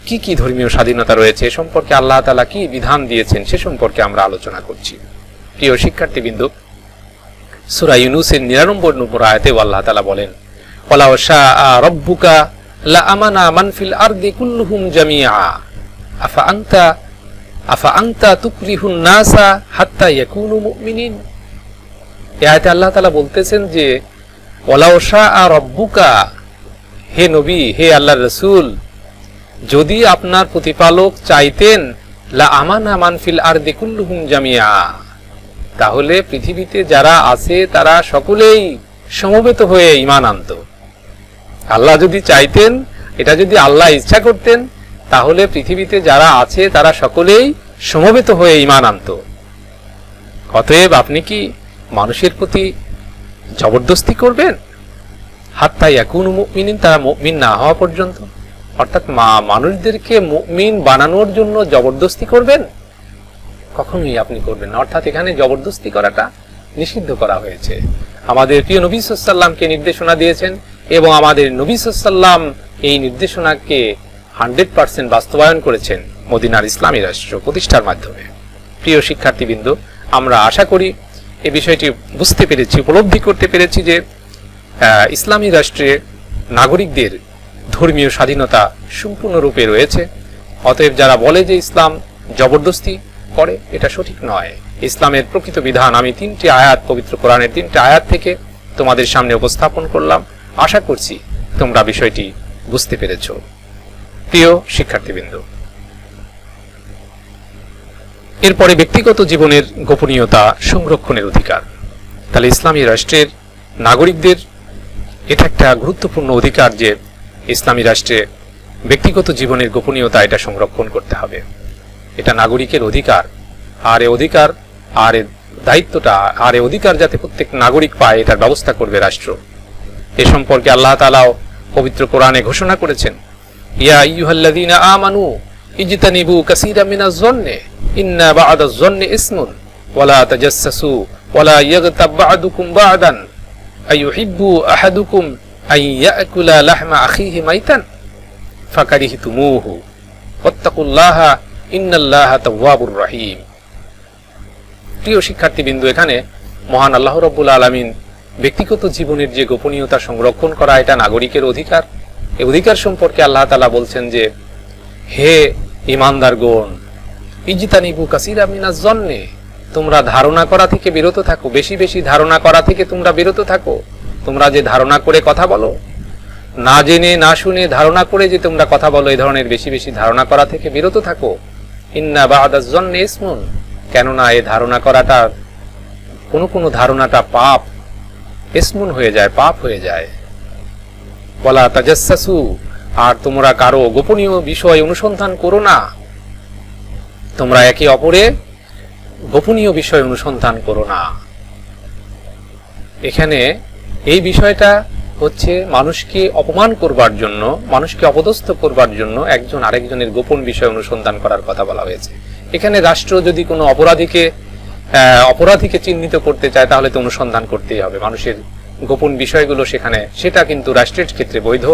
কি কি ধর্মীয় স্বাধীনতা রয়েছে এ সম্পর্কে আল্লাহ তাআলা কি বিধান দিয়েছেন সে সম্পর্কে আমরা আলোচনা করছি। প্রিয় শিক্ষার্থীবৃন্দ, সূরা ইউনূসের ৯৯ নম্বর আয়াতে আল্লাহ তাআলা বলেন, ওয়ালাউ শাআ রাব্বুকা লা আমানা মান ফিল আরদি কুল্লুহুম জামিআ আফা আনতা তুকরিহুন নাসা হাত্তা ইয়াকুনু মুমিনিন। এই আয়াতে আল্লাহ তাআলা বলতেছেন যে ওয়ালাউ শাআ রাব্বুকা, হে নবী, হে আল্লাহর রাসূল, যদি আপনার প্রতিপালক চাইতেন লা আমানা মান ফিল আরদি কুল্লুহুম জামিআ, তাহলে পৃথিবীতে যারা আছে তারা সকলেই সমবেত হয়ে ঈমান আনত। আল্লাহ যদি চাইতেন, এটা যদি আল্লাহ ইচ্ছা করতেন, তাহলে পৃথিবীতে যারা আছে তারা সকলেই সমবেত হয়ে ঈমান আনত। অতএব আপনি কি মানুষের প্রতি জবরদস্তি করবেন? হাত্তা ইয়াকুনু মুমিনিন, তারা মুমিন না হওয়া পর্যন্ত, অর্থাৎ মানুষদেরকে মুমিন বানানোর জন্য জবরদস্তি করবেন? কখনোই আপনি করবেন না। অর্থাৎ এখানে জবরদস্তি করাটা নিষিদ্ধ করা হয়েছে। আমাদের প্রিয় নবী সাল্লাল্লাহু আলাইহি ওয়াসাল্লামকে নির্দেশনা দিয়েছেন এবং আমাদের নবী সাল্লাল্লাহু আলাইহি ওয়াসাল্লাম এই নির্দেশনাকে 100% বাস্তবায়ন করেছেন মদিনার ইসলামী রাষ্ট্র প্রতিষ্ঠার মাধ্যমে। প্রিয় শিক্ষার্থীবৃন্দ, আমরা আশা করি এই বিষয়টি বুঝতে পেরেছি, উপলব্ধি করতে পেরেছি যে ইসলামী রাষ্ট্রে নাগরিকদের ধর্মীয় স্বাধীনতা সম্পূর্ণরূপে রয়েছে। অতএব যারা বলে যে ইসলাম জবরদস্তি করে, এটা সঠিক নয়। ইসলামের প্রকৃত বিধান আমি 3টি আয়াত, পবিত্র কোরআনের 3টি আয়াত থেকে তোমাদের সামনে উপস্থাপন করলাম। আশা করছি তোমরা বিষয়টি বুঝতে পেরেছ। প্রিয় শিক্ষার্থীবৃন্দ, এরপরে ব্যক্তিগত জীবনের গোপনীয়তা সংরক্ষণের অধিকার। তাহলে ইসলামী রাষ্ট্রের নাগরিকদের এটা একটা গুরুত্বপূর্ণ অধিকার যে ইসলামী রাষ্ট্রে ব্যক্তিগত জীবনের গোপনীয়তা এটা সংরক্ষণ করতে হবে। এটা নাগরিকের অধিকার, আর এ অধিকার আর এ দায়িত্বটা আর এ অধিকার যাতে প্রত্যেক নাগরিক পায় এটার ব্যবস্থা করবে রাষ্ট্র। এ সম্পর্কে আল্লাহ তাআলাও পবিত্র কোরআনে ঘোষণা করেছেন, ইয়া আইয়ুহাল্লাযীনা আমানু ইজতানিবু কাসীরাম মিনাজ-যন্নি ইন্না বা'দাজ-যন্নি ইসমুন ওয়ালা তাজাসসু ওয়ালা ইয়াগতাব বা'দুকুম বা'দান আইয়ুহিব্বু আহাদুকুম আইয়াকুলা লাহমা আখিহি মাইতান ফাকারিহতুমুহু ওয়াত্তাকুল্লাহা ইন্নাল্লাহা তাওয়াবুর রহিম। প্রিয় শিক্ষার্থীবৃন্দ, এখানে মহান আল্লাহ রাব্বুল আলামিন ব্যক্তিগত জীবনের যে গোপনীয়তা সংরক্ষণ করা এটা নাগরিকের অধিকার, এই অধিকার সম্পর্কে আল্লাহ তাআলা বলছেন যে হে ঈমানদারগণ, ইজতানিবু কাসীরা মিনাজ জন্নে, তোমরা ধারণা করা থেকে বিরত থাকো, বেশি বেশি ধারণা করা থেকে তোমরা বিরত থাকো। তোমরা যে ধারণা করে কথা বলো, না জেনে না শুনে ধারণা করে যে তোমরা কথা বলো, এই ধরনের বেশি বেশি ধারণা করা থেকে বিরত থাকো। ইন্না বা'দাজ জন্নি ইসমুন, কেননা এই ধারণা করাটা কোনো ধারণাটা পাপ, ইসমুন হয়ে যায়, পাপ হয়ে যায়। ওয়ালা তাজাসসু, আর তোমরা কারো গোপনীয় বিষয় অনুসন্ধান করো না, তোমরা একে অপরে গোপনীয় বিষয় অনুসন্ধান করো না। এখানে এই বিষয়টা হচ্ছে মানুষকে অপমান করবার জন্য, মানুষকে অপদস্থ করবার জন্য একজন আরেকজনের গোপন বিষয় অনুসন্ধান করার কথা বলা হয়েছে। এখানে রাষ্ট্র যদি কোনো অপরাধীকে চিহ্নিত করতে চায় তাহলে তো অনুসন্ধান করতেই হবে মানুষের গোপন বিষয়গুলো সেখানে, সেটা কিন্তু রাষ্ট্রের ক্ষেত্রে বৈধ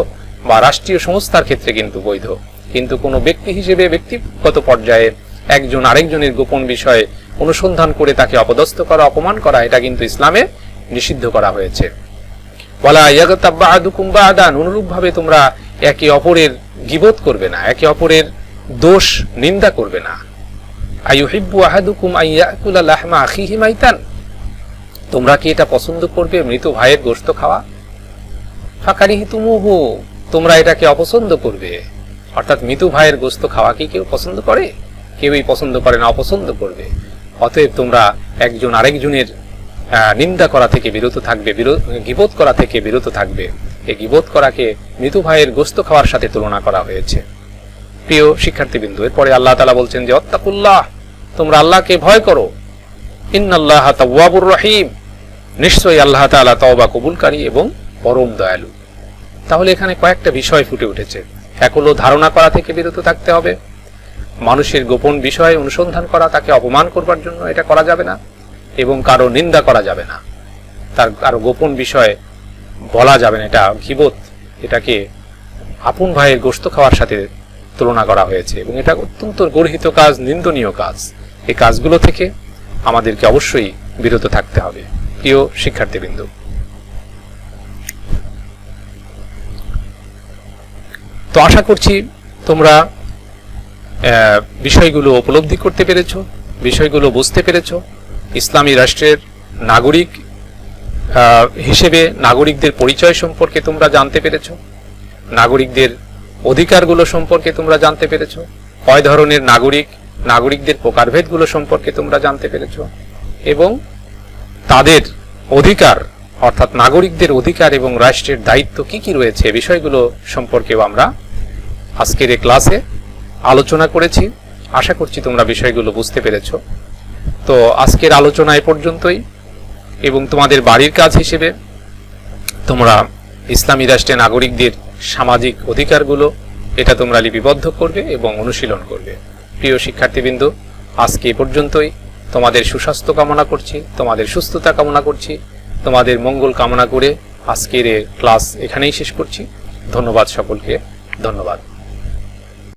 বা রাষ্ট্রীয় সংস্থার ক্ষেত্রে কিন্তু বৈধ। কিন্তু কোনো ব্যক্তি হিসেবে ব্যক্তিগত পর্যায়ে একজন আরেকজনের গোপন বিষয় অনুসন্ধান করে তাকে অপদস্থ করা, অপমান করা, এটা কিন্তু ইসলামে নিষিদ্ধ করা হয়েছে। ওয়ালা ইয়াগতাব বা'দুকুম বা'দান, অনুরূপভাবে তোমরা একে অপরের গীবত করবে না, একে অপরের দোষ নিন্দা করবে না। আইয়ুহিব্বু আহাদুকুম আইয়াকুলা লাহমা আখিহি মাইতান, তোমরা কি এটা পছন্দ করবে মৃত ভাইয়ের গোশত খাওয়া? ফাকারিহতুমুহু, তোমরা এটাকে অপছন্দ করবে। অর্থাৎ মৃত ভাইয়ের গোশত খাওয়া কি কেউ পছন্দ করে? কেউই পছন্দ করে না, অপছন্দ করবে। অতএব তোমরা একজন আরেকজনের নিন্দা করা থেকে বিরত থাকবে, গীবত করা থেকে বিরত থাকবে। এই গীবত করাকে মৃত ভাইয়ের গোশত খাওয়ার সাথে তুলনা করা হয়েছে। প্রিয় শিক্ষার্থীবৃন্দ, এরপরে আল্লাহ তাআলা বলছেন যে ওয়াত্তাকুল্লাহ, তোমরা আল্লাহকে ভয় করো। ইন্নাল্লাহা তাওয়াবুর রহিম, নিশ্চয়ই আল্লাহ তাআলা তওবা কবুলকারী এবং পরম দয়ালু। তাহলে এখানে কয়েকটা বিষয় ফুটে উঠেছে। এক হলো ধারণা করা থেকে বিরত থাকতে হবে, মানুষের গোপন বিষয় অনুসন্ধান করা, তাকে অপমান করবার জন্য এটা করা যাবে না, এবং কারো নিন্দা করা যাবে না, তার কারো গোপন বিষয় বলা যাবে না, এটা গীবত, এটাকে আপন ভাইয়ের গোশত খাওয়ার সাথে তুলনা করা হয়েছে এবং এটা অত্যন্ত গর্হিত কাজ, নিন্দনীয় কাজ। এই কাজগুলো থেকে আমাদেরকে অবশ্যই বিরত থাকতে হবে। প্রিয় শিক্ষার্থীবৃন্দ, তো আশা করছি তোমরা বিষয়গুলো উপলব্ধি করতে পেরেছো, বিষয়গুলো বুঝতে পেরেছো। ইসলামী রাষ্ট্রের নাগরিক হিসেবে নাগরিকদের পরিচয় সম্পর্কে তোমরা জানতে পেরেছো, নাগরিকদের অধিকারগুলো সম্পর্কে তোমরা জানতে পেরেছো, কয় ধরনের নাগরিকদের প্রকারভেদগুলো সম্পর্কে তোমরা জানতে পেরেছো, এবং তাদের অধিকার অর্থাৎ নাগরিকদের অধিকার এবং রাষ্ট্রের দায়িত্ব কি কি রয়েছে বিষয়গুলো সম্পর্কেও আমরা আজকের এই ক্লাসে আলোচনা করেছি। আশা করছি তোমরা বিষয়গুলো বুঝতে পেরেছো। তো আজকের আলোচনা এ পর্যন্তই, এবং তোমাদের বাড়ির কাজ হিসেবে তোমরা ইসলামী রাষ্ট্রে নাগরিকদের সামাজিক অধিকারগুলো এটা তোমরা লিপিবদ্ধ করবে এবং অনুশীলন করবে। প্রিয় শিক্ষার্থীবৃন্দ, আজকে এ পর্যন্তই। তোমাদের সুস্বাস্থ্য কামনা করছি, তোমাদের সুস্থতা কামনা করছি, তোমাদের মঙ্গল কামনা করে আজকের এই ক্লাস এখানেই শেষ করছি। ধন্যবাদ সকলকে, ধন্যবাদ।